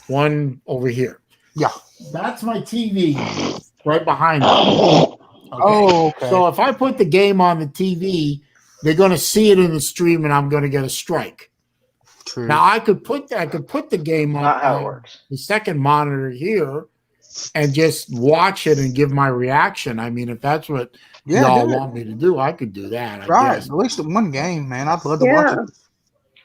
one over here. Yeah. That's my TV right behind me. Okay. Oh, okay. So if I put the game on the TV, they're going to see it in the stream, and I'm going to get a strike. True. Now I could put the game Not how it on works. the second monitor here, and just watch it and give my reaction. I mean, if that's what y'all want me to do, I could do that. I guess. At least one game, man. I'd love to watch it.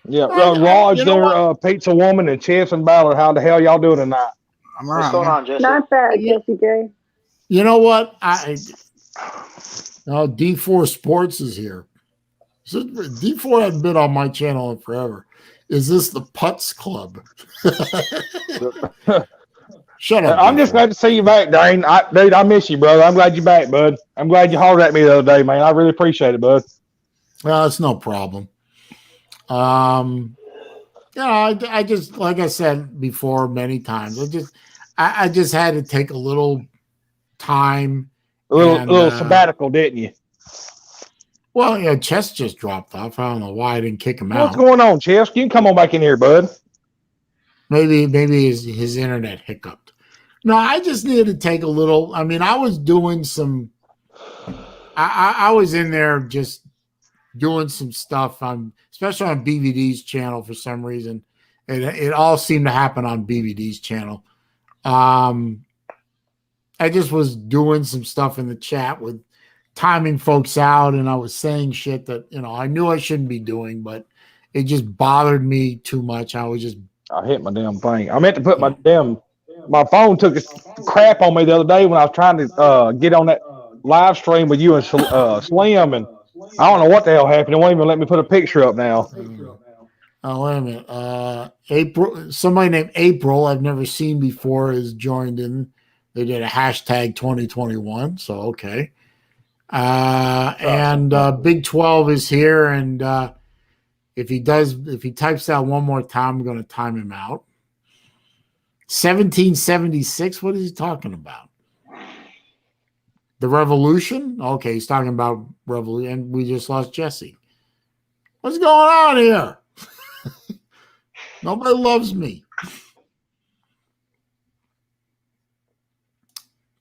Yeah, Raj there, Pizza Woman, and Chess and Ballard. How the hell y'all doing tonight? I'm all right. What's going on, Jesse? Not bad, Jesse J. You know what? D4 Sports is here. D4 hasn't been on my channel in forever. Is this the Putts Club? Shut up. I'm just glad to see you back, Dane. Dude, I miss you, brother. I'm glad you're back, bud. I'm glad you hollered at me the other day, man. I really appreciate it, bud. Well, it's no problem. I just, like I said before many times, I just had to take a little time. A little sabbatical, didn't you? Well, yeah, Chess just dropped off. I don't know why I didn't kick him out. What's going on, Chess? You can come on back in here, bud. Maybe his internet hiccuped. No, I just needed to take a little. I mean, I was doing some. I was in there just doing some stuff especially on BVD's channel for some reason. It all seemed to happen on BVD's channel. I just was doing some stuff in the chat with timing folks out, and I was saying shit that I knew I shouldn't be doing, but it just bothered me too much. I hit my damn thing. I meant to put my phone took a crap on me the other day when I was trying to get on that live stream with you and Slim, and I don't know what the hell happened. It won't even let me put a picture up now. Oh, wait a minute. April, somebody named April I've never seen before has joined in. They did a hashtag 2021, so okay. And Big 12 is here, and if he types that one more time, I'm going to time him out. 1776, what is he talking about? The revolution? Okay, he's talking about revolution, and we just lost Jesse. What's going on here? Nobody loves me.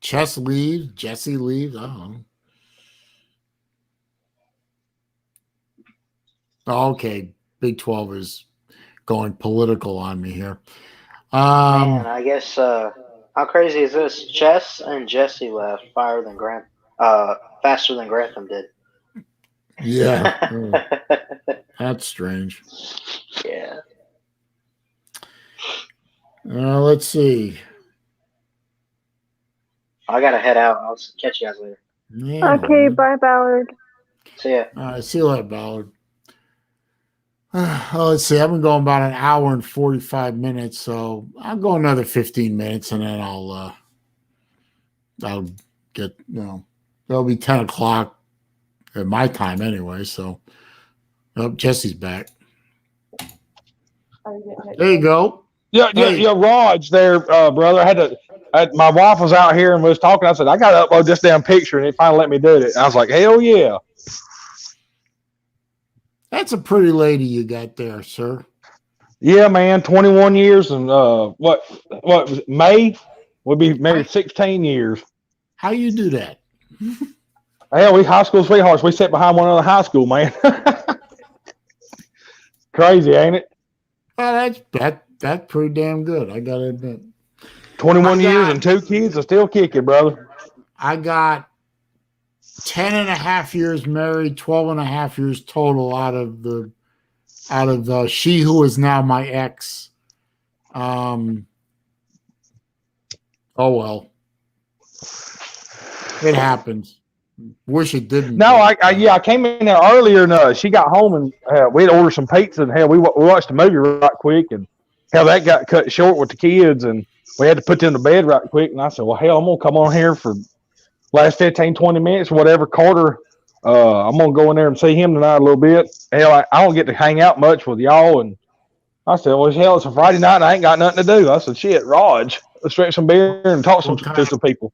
Chess leaves, Jesse leaves. I don't know. Okay, Big 12 is going political on me here. Man, I guess how crazy is this? Chess and Jesse left faster than Grantham did. Yeah. Oh, that's strange. Yeah. Let's see. I gotta head out. I'll catch you guys later. Yeah, Okay, bye, Ballard. See ya. All right, see you later, Ballard. Let's see. I've been going about an hour and 45 minutes, so I'll go another 15 minutes, and then I'll get, it'll be 10 o'clock at my time anyway. So, Jesse's back. There you go. Yeah, Hey. Raj there, brother. My wife was out here and was talking. I said, I got to upload this damn picture, and it finally let me do it. I was like, hell yeah. That's a pretty lady you got there, sir. Yeah, man. 21 years and what was it, May? We'll be married 16 years. How you do that? Hell, we high school sweethearts. We sat behind one another high school, man. Crazy, ain't it? Well, that's pretty damn good. I gotta admit. 21 years and 2 kids are still kicking, brother. I got 10 and a half years married, 12 and a half years total out of she who is now my ex. Oh well. It happens. Wish it didn't. No, I came in there earlier and she got home and we had ordered some pizza and hell, we watched a movie right quick and hell, that got cut short with the kids and we had to put them to bed right quick. And I said, well, hell, I'm going to come on here for last 15, 20 minutes, whatever. Carter, I'm going to go in there and see him tonight a little bit. Hell, I don't get to hang out much with y'all. And I said, well, hell, it's a Friday night and I ain't got nothing to do. I said, shit, Raj, let's drink some beer and talk to some people.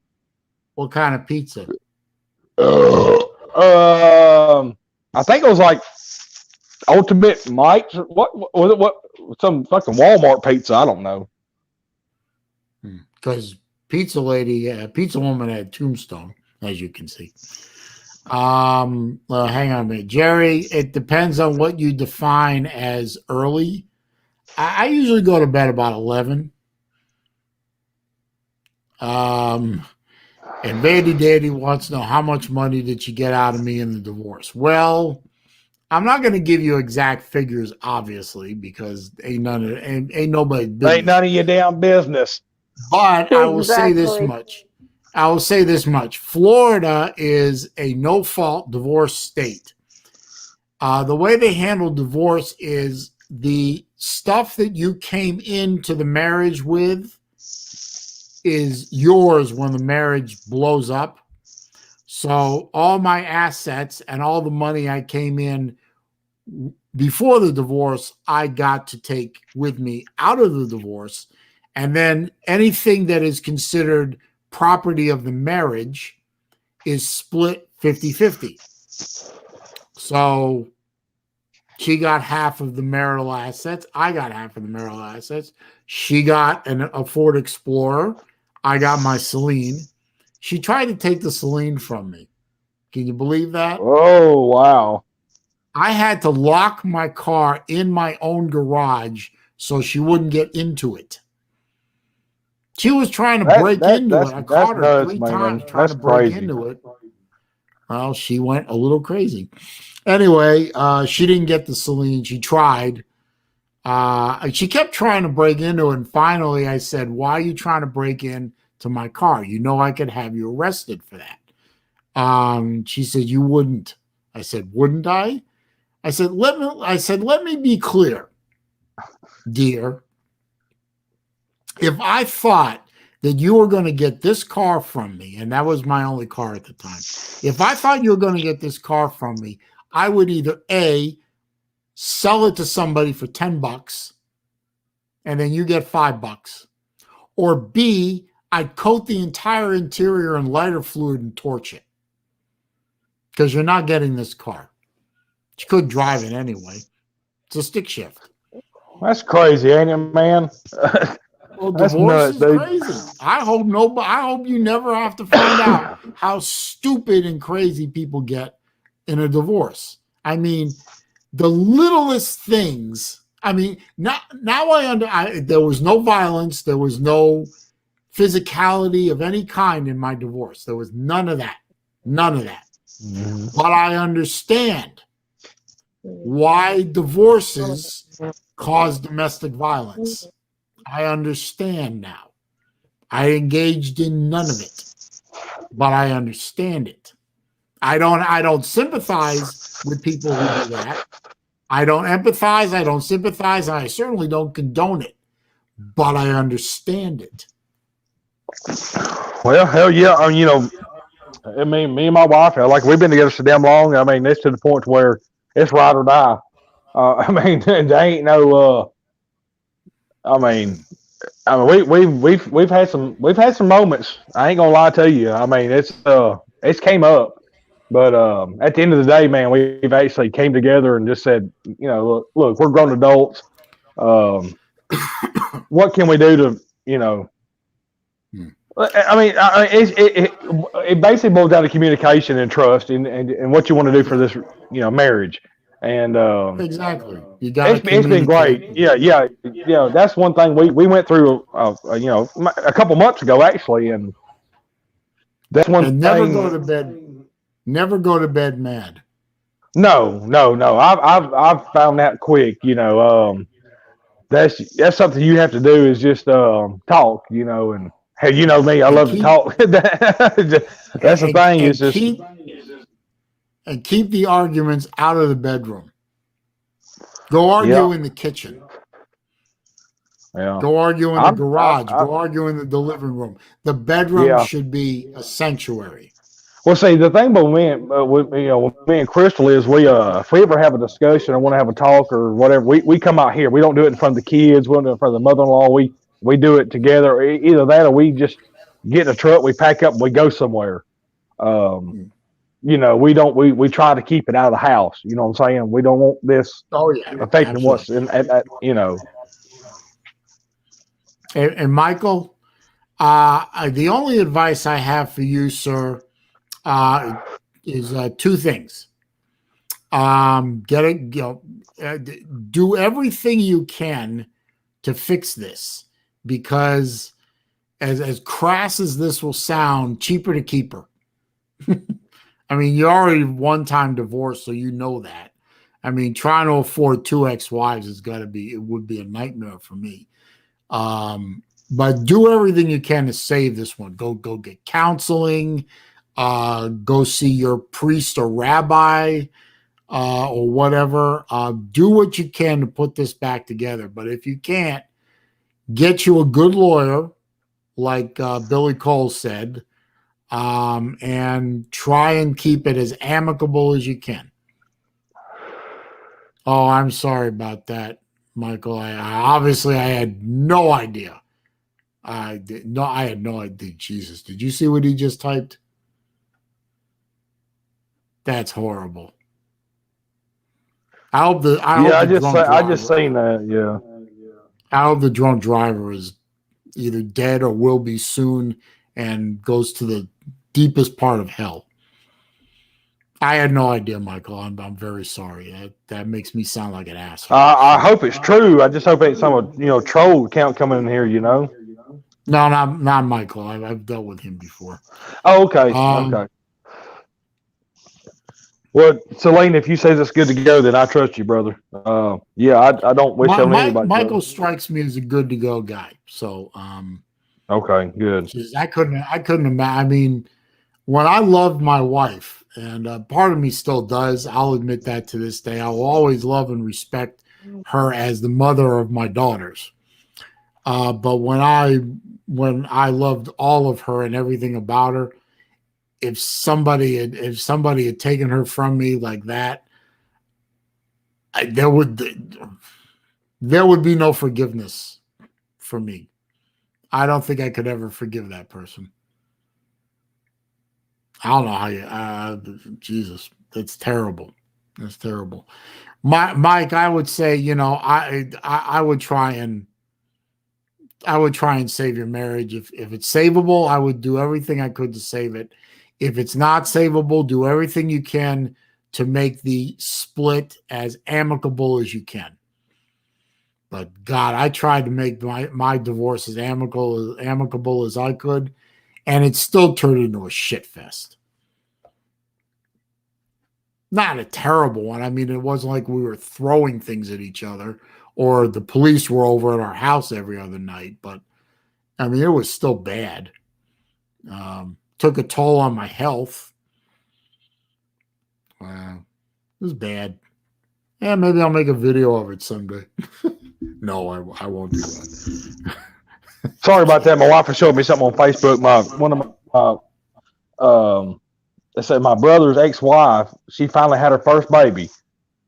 What kind of pizza? I think it was like Ultimate Mike's. What was it? What some fucking Walmart pizza? I don't know. Because pizza woman had Tombstone, as you can see. Hang on a minute, Jerry. It depends on what you define as early. I usually go to bed about 11. And Baby Daddy wants to know how much money did you get out of me in the divorce? Well, I'm not going to give you exact figures, obviously, because ain't nobody business. Ain't none of your damn business. But I will say this much. Florida is a no-fault divorce state. The way they handle divorce is the stuff that you came into the marriage with is yours when the marriage blows up. So all my assets and all the money I came in before the divorce, I got to take with me out of the divorce. And then anything that is considered property of the marriage is split 50-50. So she got half of the marital assets. I got half of the marital assets. She got a Ford Explorer. I got my Celine. She tried to take the Celine from me. Can you believe that? Oh, wow. I had to lock my car in my own garage so she wouldn't get into it. She was trying to break into it. I caught her 3 times trying to break into it. Well, she went a little crazy. Anyway, she didn't get the Celine. She tried. She kept trying to break into it. And finally, I said, why are you trying to break in to my car? You know I could have you arrested for that. She said, you wouldn't. I said, wouldn't I? I said, let me be clear, dear. If I thought that you were going to get this car from me, and that was my only car at the time, if I thought you were going to get this car from me, I would either A, sell it to somebody for $10 and then you get $5, or B, I'd coat the entire interior in lighter fluid and torch it, because you're not getting this car. You could drive it anyway. It's a stick shift. That's crazy, ain't it, man? Well, divorce is crazy. I hope you never have to find out how stupid and crazy people get in a divorce. I mean, the littlest things. I mean, now there was no violence. There was no physicality of any kind in my divorce. There was none of that. None of that. But I understand why divorces cause domestic violence. I understand now. I engaged in none of it, but I understand it. I don't sympathize with people who do that. I don't empathize. I don't sympathize. And I certainly don't condone it, but I understand it. Well, hell yeah. I mean, I mean, me and my wife, like we've been together so damn long. I mean, it's to the point where it's ride or die. I mean, there ain't no. I mean, we've had some moments. I ain't gonna lie to you. I mean, it's came up, but at the end of the day, man, we've actually came together and just said, look, we're grown adults. What can we do to, I mean, it basically boils down to communication and trust and what you want to do for this, marriage. And exactly, you got it's been great. Yeah. That's one thing we went through, a couple months ago actually, and that's one thing. Never go to bed mad. No. I've found that quick. That's something you have to do is just talk. And hey, you know me, I love to talk. That's the thing. Is just keep the arguments out of the bedroom. Go argue in the kitchen. Yeah. Go argue in the garage. Go argue in the living room. The bedroom should be a sanctuary. Well, see, the thing about with me and Crystal is if we ever have a discussion or want to have a talk or whatever, we come out here. We don't do it in front of the kids. We don't do it in front of the mother-in-law. We do it together. Either that or we just get in a truck, we pack up, and we go somewhere. We try to keep it out of the house. You know what I'm saying? We don't want this affecting what's in. And Michael, the only advice I have for you, sir, is two things. Do everything you can to fix this, because as crass as this will sound, cheaper to keep her. I mean, you're already one-time divorced, so you know that. I mean, trying to afford 2 ex-wives it would be a nightmare for me. But do everything you can to save this one. Go get counseling. Go see your priest or rabbi or whatever. Do what you can to put this back together. But if you can't, get you a good lawyer, like Billy Cole said, and try and keep it as amicable as you can. Oh, I'm sorry about that, Michael. I had no idea. I had no idea. Jesus, did you see what he just typed? That's horrible. I just seen that. Yeah. I hope the drunk driver is either dead or will be soon and goes to the deepest part of hell. I had no idea, Michael. I'm very sorry. That makes me sound like an asshole. I hope it's true. I just hope it ain't some troll account coming in here. No, not Michael. I've dealt with him before. Oh, okay. Okay. Well, Selene, if you say that's good to go, then I trust you, brother. I don't wish on anybody. Michael strikes me as a good to go guy. So, okay, good. I couldn't imagine. I mean, when I loved my wife, and part of me still does, I'll admit that to this day, I will always love and respect her as the mother of my daughters. But when I loved all of her and everything about her, if somebody had taken her from me like that, there would be no forgiveness for me. I don't think I could ever forgive that person. I don't know how Jesus, that's terrible. That's terrible. Mike, I would say, I would try and save your marriage. If it's savable, I would do everything I could to save it. If it's not savable, do everything you can to make the split as amicable as you can. But God, I tried to make my divorce as amicable as I could, and it still turned into a shit fest. not a terrible one. I mean, it wasn't like we were throwing things at each other or the police were over at our house every other night. But I mean, it was still bad. Took a toll on my health. It was bad. Yeah, maybe I'll make a video of it someday. No, I won't do that. Sorry about that. My wife showed me something on Facebook. They said my brother's ex-wife, she finally had her first baby,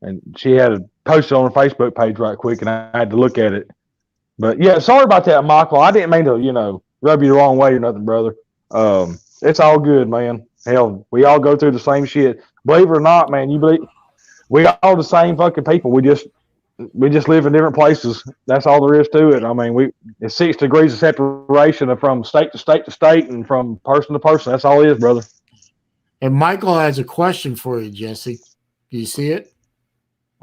and she had to post it on her Facebook page right quick, and I had to look at it. But yeah, sorry about that, Michael. I didn't mean to, rub you the wrong way or nothing, brother. It's all good, man. Hell, we all go through the same shit. Believe it or not, man, we all the same fucking people. We just live in different places. That's all there is to it. I mean, it's 6 degrees of separation from state to state to state and from person to person. That's all it is, brother. And Michael has a question for you, Jesse. Do you see it?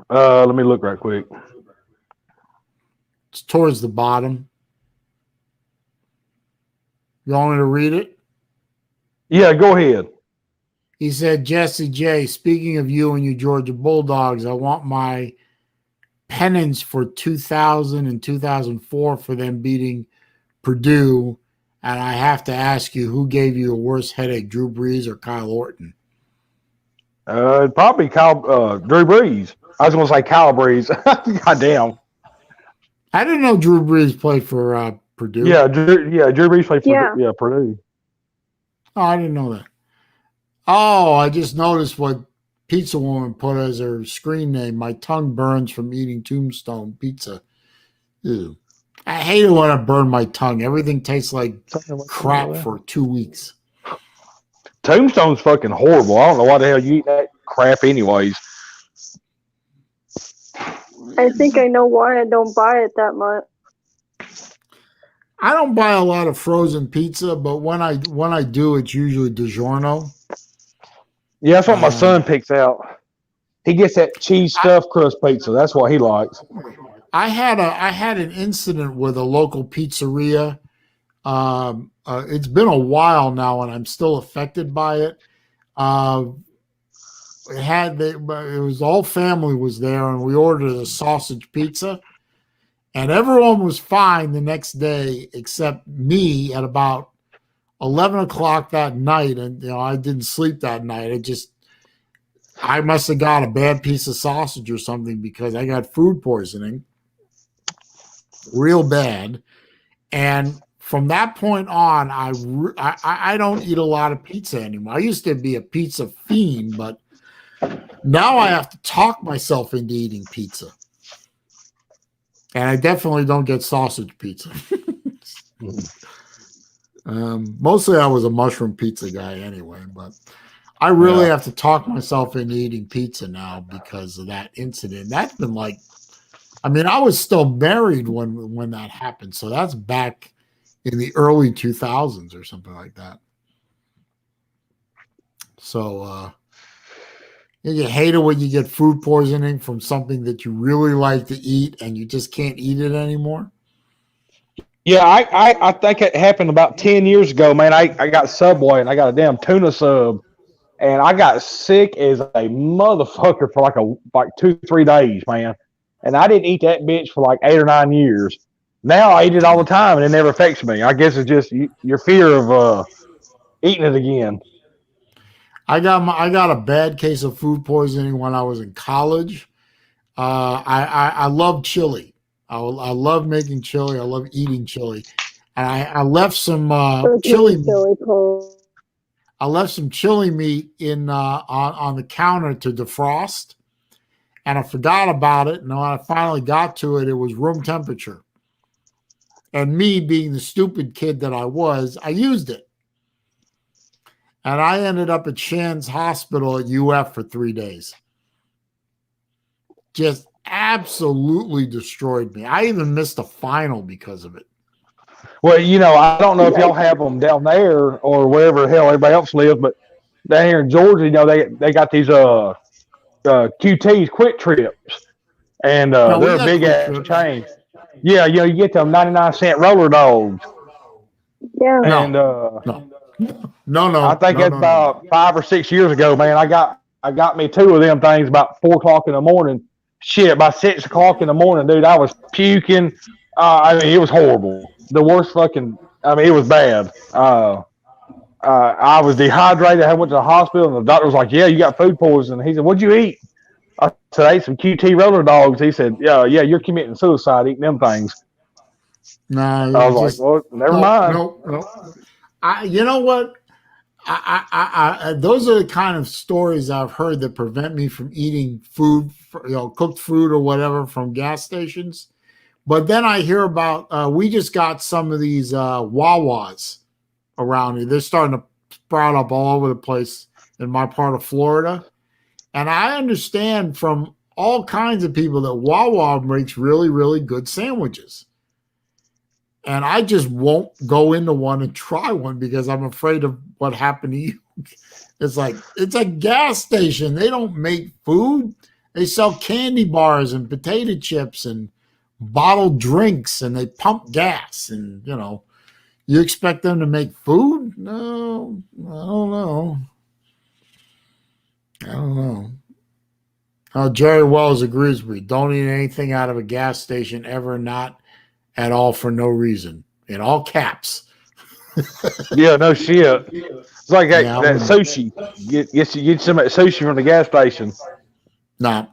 Let me look right quick. It's towards the bottom. You want me to read it? Yeah, go ahead. He said, Jesse J, speaking of you and your Georgia Bulldogs, I want my penance for 2000 and 2004 for them beating Purdue. And I have to ask you, who gave you a worse headache, Drew Brees or Kyle Orton? Probably Drew Brees. I was going to say Kyle Brees. God damn. I didn't know Drew Brees played for Purdue. Yeah, Drew Brees played for Purdue. Oh, I didn't know that. Oh, I just noticed what Pizza Woman put as her screen name. My tongue burns from eating Tombstone pizza. Ew. I hate it when I burn my tongue. Everything tastes like crap for 2 weeks. Tombstone's fucking horrible. I don't know why the hell you eat that crap anyways. I think I know why I don't buy it that much. I don't buy a lot of frozen pizza, but when I do, it's usually DiGiorno. Yeah, that's what my son picks out. He gets that cheese stuffed crust pizza. That's what he likes. I had an incident with a local pizzeria. It's been a while now, and I'm still affected by it. It was all family was there, and we ordered a sausage pizza, and everyone was fine the next day except me at about 11 o'clock that night. And I didn't sleep that night. I must have got a bad piece of sausage or something because I got food poisoning real bad. And from that point on, I don't eat a lot of pizza anymore. I used to be a pizza fiend, but now I have to talk myself into eating pizza. And I definitely don't get sausage pizza. Mostly I was a mushroom pizza guy anyway, but I really have to talk myself into eating pizza now because of that incident. That's been I was still married when that happened. So that's back in the early 2000s or something like that. So you hate it when you get food poisoning from something that you really like to eat and you just can't eat it anymore. Yeah, I think it happened about 10 years ago, man. I got Subway and I got a damn tuna sub, and I got sick as a motherfucker for like 2-3 days, man. And I didn't eat that bitch for like 8 or 9 years. Now I eat it all the time, and it never affects me. I guess it's just your fear of eating it again. I got a bad case of food poisoning when I was in college. I love chili. I love making chili. I love eating chili. And I left some chili. I left some chili meat in on the counter to defrost, and I forgot about it. And when I finally got to it, it was room temperature. And me being the stupid kid that I was, I used it. And I ended up at Shands Hospital at UF for 3 days. Just absolutely destroyed me. I even missed a final because of it. Well, I don't know if y'all have them down there or wherever the hell everybody else lives, but down here in Georgia, they got these QTs, Quick Trips, and they're a big ass chain. Yeah, you get them 99-cent roller dogs. Yeah. And No. I think it's about 5 or 6 years ago, man. I got I got me 2 of them things about 4 o'clock in the morning. Shit, by 6 o'clock in the morning, dude, I was puking. I mean, it was horrible. The worst fucking. I mean, it was bad. I was dehydrated. I went to the hospital, and the doctor was like, "Yeah, you got food poisoning." He said, "What'd you eat?" I said, "I ate some QT roller dogs." He said, "Yeah, you're committing suicide eating them things." No, I was like, "Well, never mind." No. You know what? Those are the kind of stories I've heard that prevent me from eating food, cooked food or whatever from gas stations. But then I hear about we just got some of these Wawas around here. They're starting to sprout up all over the place in my part of Florida. And I understand from all kinds of people that Wawa makes really, really good sandwiches. And I just won't go into one and try one because I'm afraid of what happened to you. It's like, it's a gas station. They don't make food. They sell candy bars and potato chips and bottled drinks, and they pump gas. And, you expect them to make food? No, I don't know. Jerry Wells agrees with me. Don't eat anything out of a gas station ever, not at all, for no reason. In all caps. Yeah, no shit. It's like that sushi. Get some of that sushi from the gas station. No.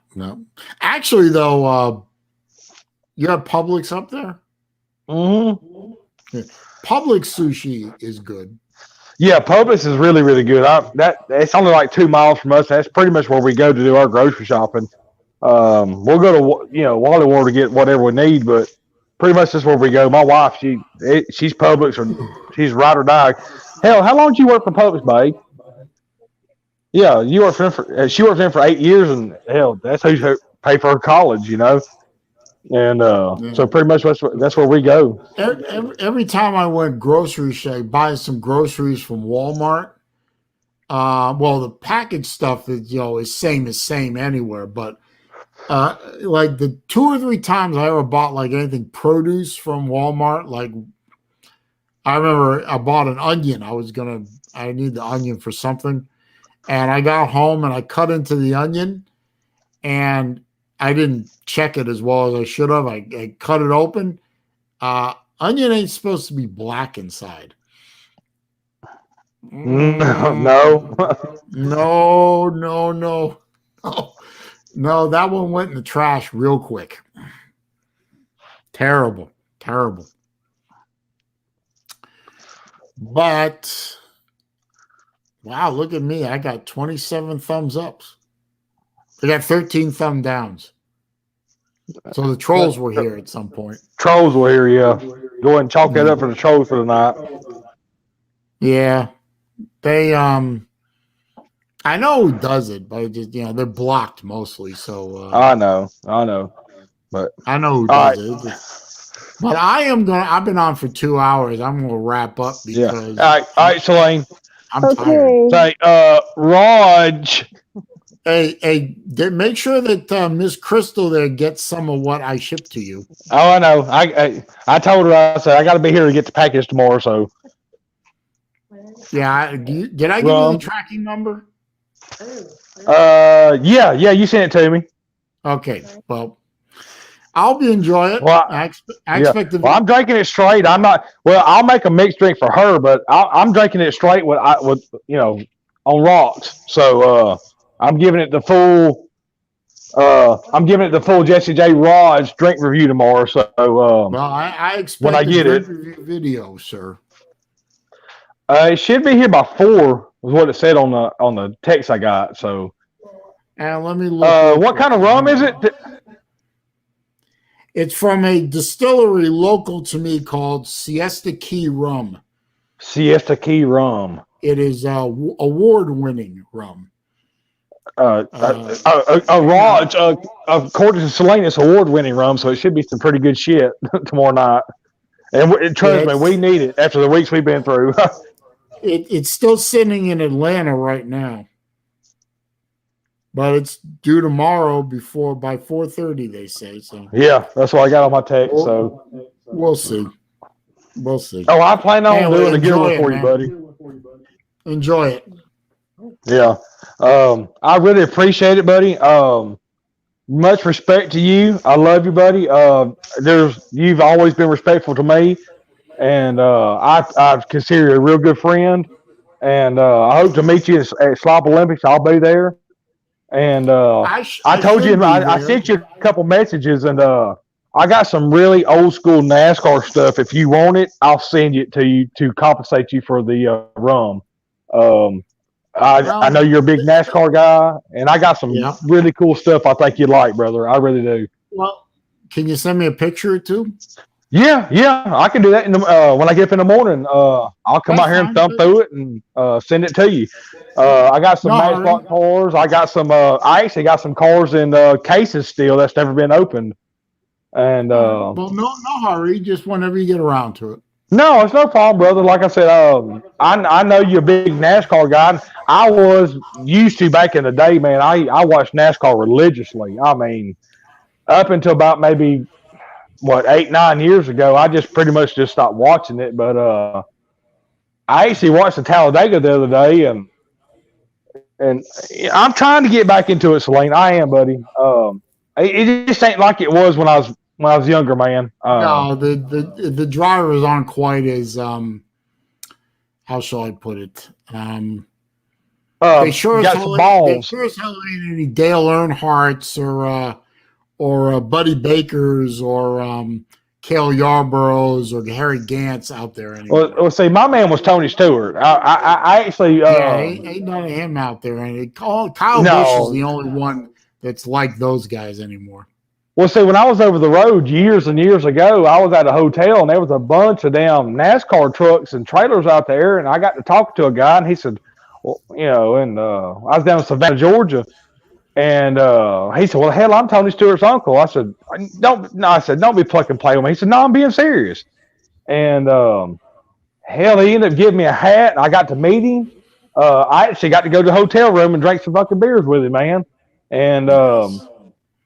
Actually, though, you have Publix up there? Mm-hmm. Yeah. Publix sushi is good. Yeah, Publix is really, really good. It's only like 2 miles from us. That's pretty much where we go to do our grocery shopping. We'll go to Wally World to get whatever we need, but pretty much that's where we go. My wife, she's Publix, or she's ride or die. Hell, how long did you work for Publix, babe? Yeah, you worked for them she worked for them for 8 years, and hell, that's who paid for her college, And so pretty much that's where we go. Every time I went grocery shopping, buy some groceries from Walmart. Well, the packaged stuff is same anywhere, but like the 2 or 3 times I ever bought like anything produce from Walmart, like I remember I bought an onion. I need the onion for something, and I got home and I cut into the onion, and I didn't check it as well as I should have. I cut it open. Onion ain't supposed to be black inside. No. No, that one went in the trash real quick. Terrible. But, wow, look at me. I got 27 thumbs ups. I got 13 thumb downs. So the trolls were here at some point. Trolls were here, yeah. Go ahead and chalk that up for the trolls for the night. Yeah. They, I know who does it, but just, they're blocked mostly. So I know. But I know who does it. But I've been on for 2 hours. I'm going to wrap up because. Yeah. All right, Shalane. I'm tired. Say, Raj. Hey, make sure that Miss Crystal there gets some of what I shipped to you. Oh, I know. I told her, I said, I got to be here to get the package tomorrow, so. Yeah, did I give you the tracking number? Yeah, you sent it to me. Okay, well, I'll be enjoying it. Well, I expect to. Well, I'm drinking it straight. I'm not. Well, I'll make a mixed drink for her, but I'm drinking it straight with on rocks. So I'm giving it the full. I'm giving it the full Jesse J. Raj drink review tomorrow. So well, I expect when I get it review video, sir. It should be here by 4. Was what it said on the text I got. So. And let me look. What kind of rum is it? It's from a distillery local to me called Siesta Key Rum. Siesta Key Rum. It is award-winning rum. Raj, according to Selena, it's award-winning rum, so it should be some pretty good shit tomorrow night. And trust me, we need it after the weeks we've been through. It's still sitting in Atlanta right now. But it's due tomorrow by 4:30, they say. So yeah, that's what I got on my text. So we'll see. Oh, I plan on doing a good one for you, buddy. Enjoy it. Yeah. I really appreciate it, buddy. Much respect to you. I love you, buddy. You've always been respectful to me, and I consider you a real good friend. And I hope to meet you at Slop Olympics. I'll be there. And I I told should you be I there. sent you a couple messages, and I got some really old school NASCAR stuff. If you want it, I'll send it to you to compensate you for the rum. Um, I know Well, you're a big NASCAR guy, and I got some yeah. really cool stuff I think you'd like, brother. I really do. Well, can you send me a picture or two? Yeah, I can do that when I get up in the morning. I'll come That's out here and fine. thumb through it and send it to you. I got some No match hurry. block cars. I got some. I actually got some cars in cases still that's never been opened. And Well, no hurry. Just whenever you get around to it. no, it's no problem, brother. Like I said, I know you're a big NASCAR guy. I was used to back in the day, man. I watched NASCAR religiously. I mean, up until about maybe 8-9 years ago, I just pretty much just stopped watching it. But I actually watched the Talladega the other day, and I'm trying to get back into it, Selene. I am, buddy. It just ain't like it was when I was younger, man. No, the drivers aren't quite as how shall I put it? They sure as got some balls. ain't any Dale Earnhardts or Buddy Bakers or Cale Yarboroughs or Harry Gants out there anymore. Well, see, my man was Tony Stewart. I actually, Yeah, ain't none of him out there. And Kyle Busch is the only one that's like those guys anymore. Well, see, when I was over the road years and years ago, I was at a hotel and there was a bunch of damn NASCAR trucks and trailers out there, and I got to talk to a guy, and he said, well, and I was down in Savannah, Georgia, and he said, well, hell, I'm Tony Stewart's uncle. I said, don't be plucking play with me. He said, no, I'm being serious. And hell, he ended up giving me a hat, and I got to meet him. I actually got to go to the hotel room and drink some fucking beers with him, man. And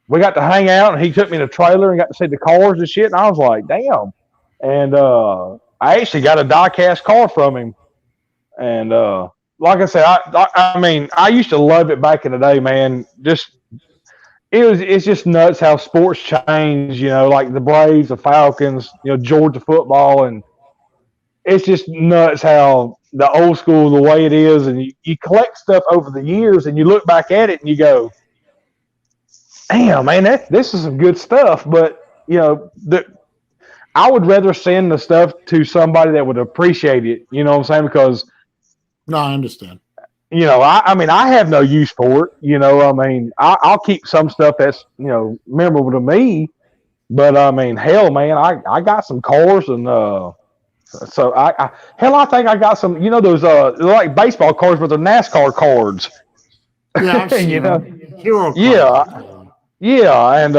we got to hang out, and he took me in a trailer and got to see the cars and shit. And I was like, damn. And I actually got a die-cast car from him. And like I said, I mean, I used to love it back in the day, man. It's just nuts how sports change, like the Braves, the Falcons, Georgia football, and it's just nuts how the old school, the way it is, and you collect stuff over the years, and you look back at it and you go, damn, man, this is some good stuff. But I would rather send the stuff to somebody that would appreciate it. You know what I'm saying? Because no, I understand. I mean, I have no use for it. I mean, I'll keep some stuff that's memorable to me. But I mean, hell, man, I got some cars, and so I think I got some. Those they're like baseball cards, but they're NASCAR cards. Yeah, I've seen Hero cards. Yeah, and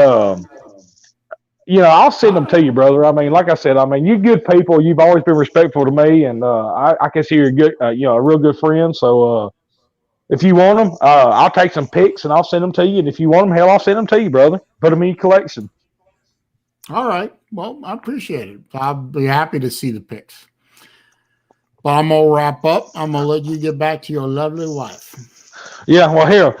I'll send them to you, brother. I mean, like I said, you're good people. You've always been respectful to me, and I consider you a good, a real good friend. So if you want them, I'll take some pics and I'll send them to you. And if you want them, hell, I'll send them to you, brother. Put them in your collection. All right. Well, I appreciate it. I'll be happy to see the pics. But I'm gonna wrap up. I'm gonna let you get back to your lovely wife. Yeah, well, here,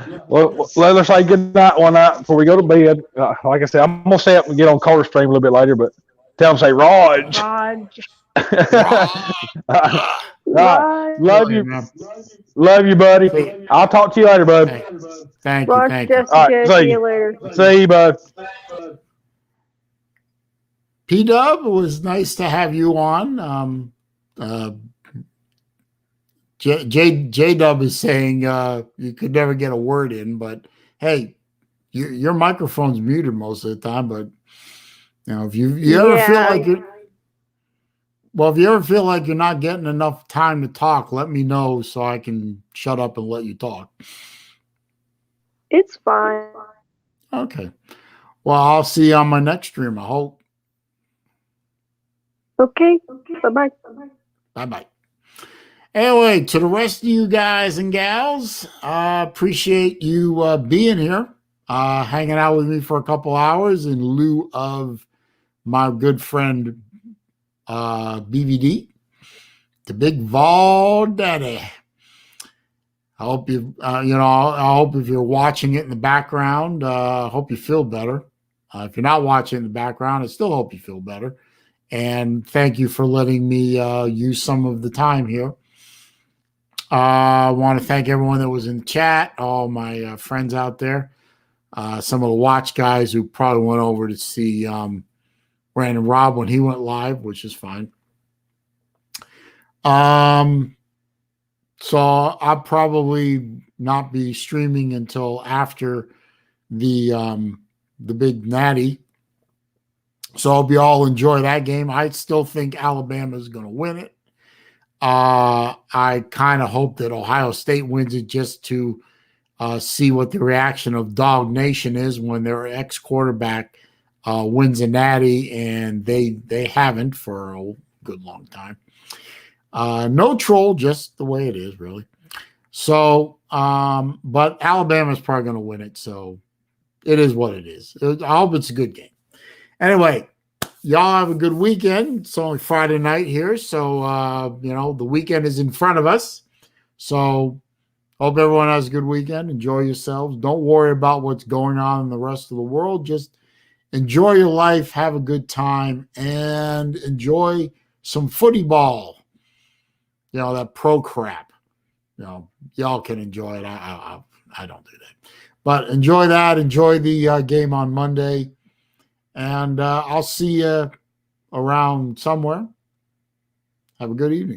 let's say good night one night before we go to bed. Like I said, I'm going to stay up and get on Carter Stream a little bit later, but tell them, say, Raj. Love you. Love you, buddy. I'll talk to you later, bud. Thank you. Thank you. All right, see you later. See you, bud. P-Dub, it was nice to have you on. J-Dub is saying you could never get a word in, but hey, your microphone's muted most of the time. But if you ever feel like if you ever feel like you're not getting enough time to talk, let me know so I can shut up and let you talk. It's fine. Okay. Well, I'll see you on my next stream, I hope. Okay. Bye-bye. Bye-bye. Anyway, to the rest of you guys and gals, I appreciate you being here, hanging out with me for a couple hours in lieu of my good friend BVD, the big Vol Daddy. I hope you, I hope if you're watching it in the background, I hope you feel better. If you're not watching in the background, I still hope you feel better. And thank you for letting me use some of the time here. I want to thank everyone that was in chat, all my friends out there, some of the watch guys who probably went over to see Brandon Robb when he went live, which is fine. So I'll probably not be streaming until after the big natty. So I hope you all enjoy that game. I still think Alabama is going to win it. I kind of hope that Ohio State wins it just to see what the reaction of Dog Nation is when their ex-quarterback wins a natty, and they haven't for a good long time. No troll, just the way it is, really. So, but Alabama's probably going to win it, so it is what it is. I hope it's a good game. Anyway, y'all have a good weekend. It's only Friday night here, so the weekend is in front of us. So hope everyone has a good weekend. Enjoy yourselves. Don't worry about what's going on in the rest of the world. Just enjoy your life, have a good time, and enjoy some footy ball. That pro crap. Y'all can enjoy it. I don't do that. But enjoy that. Enjoy the game on Monday. And I'll see you around somewhere. Have a good evening.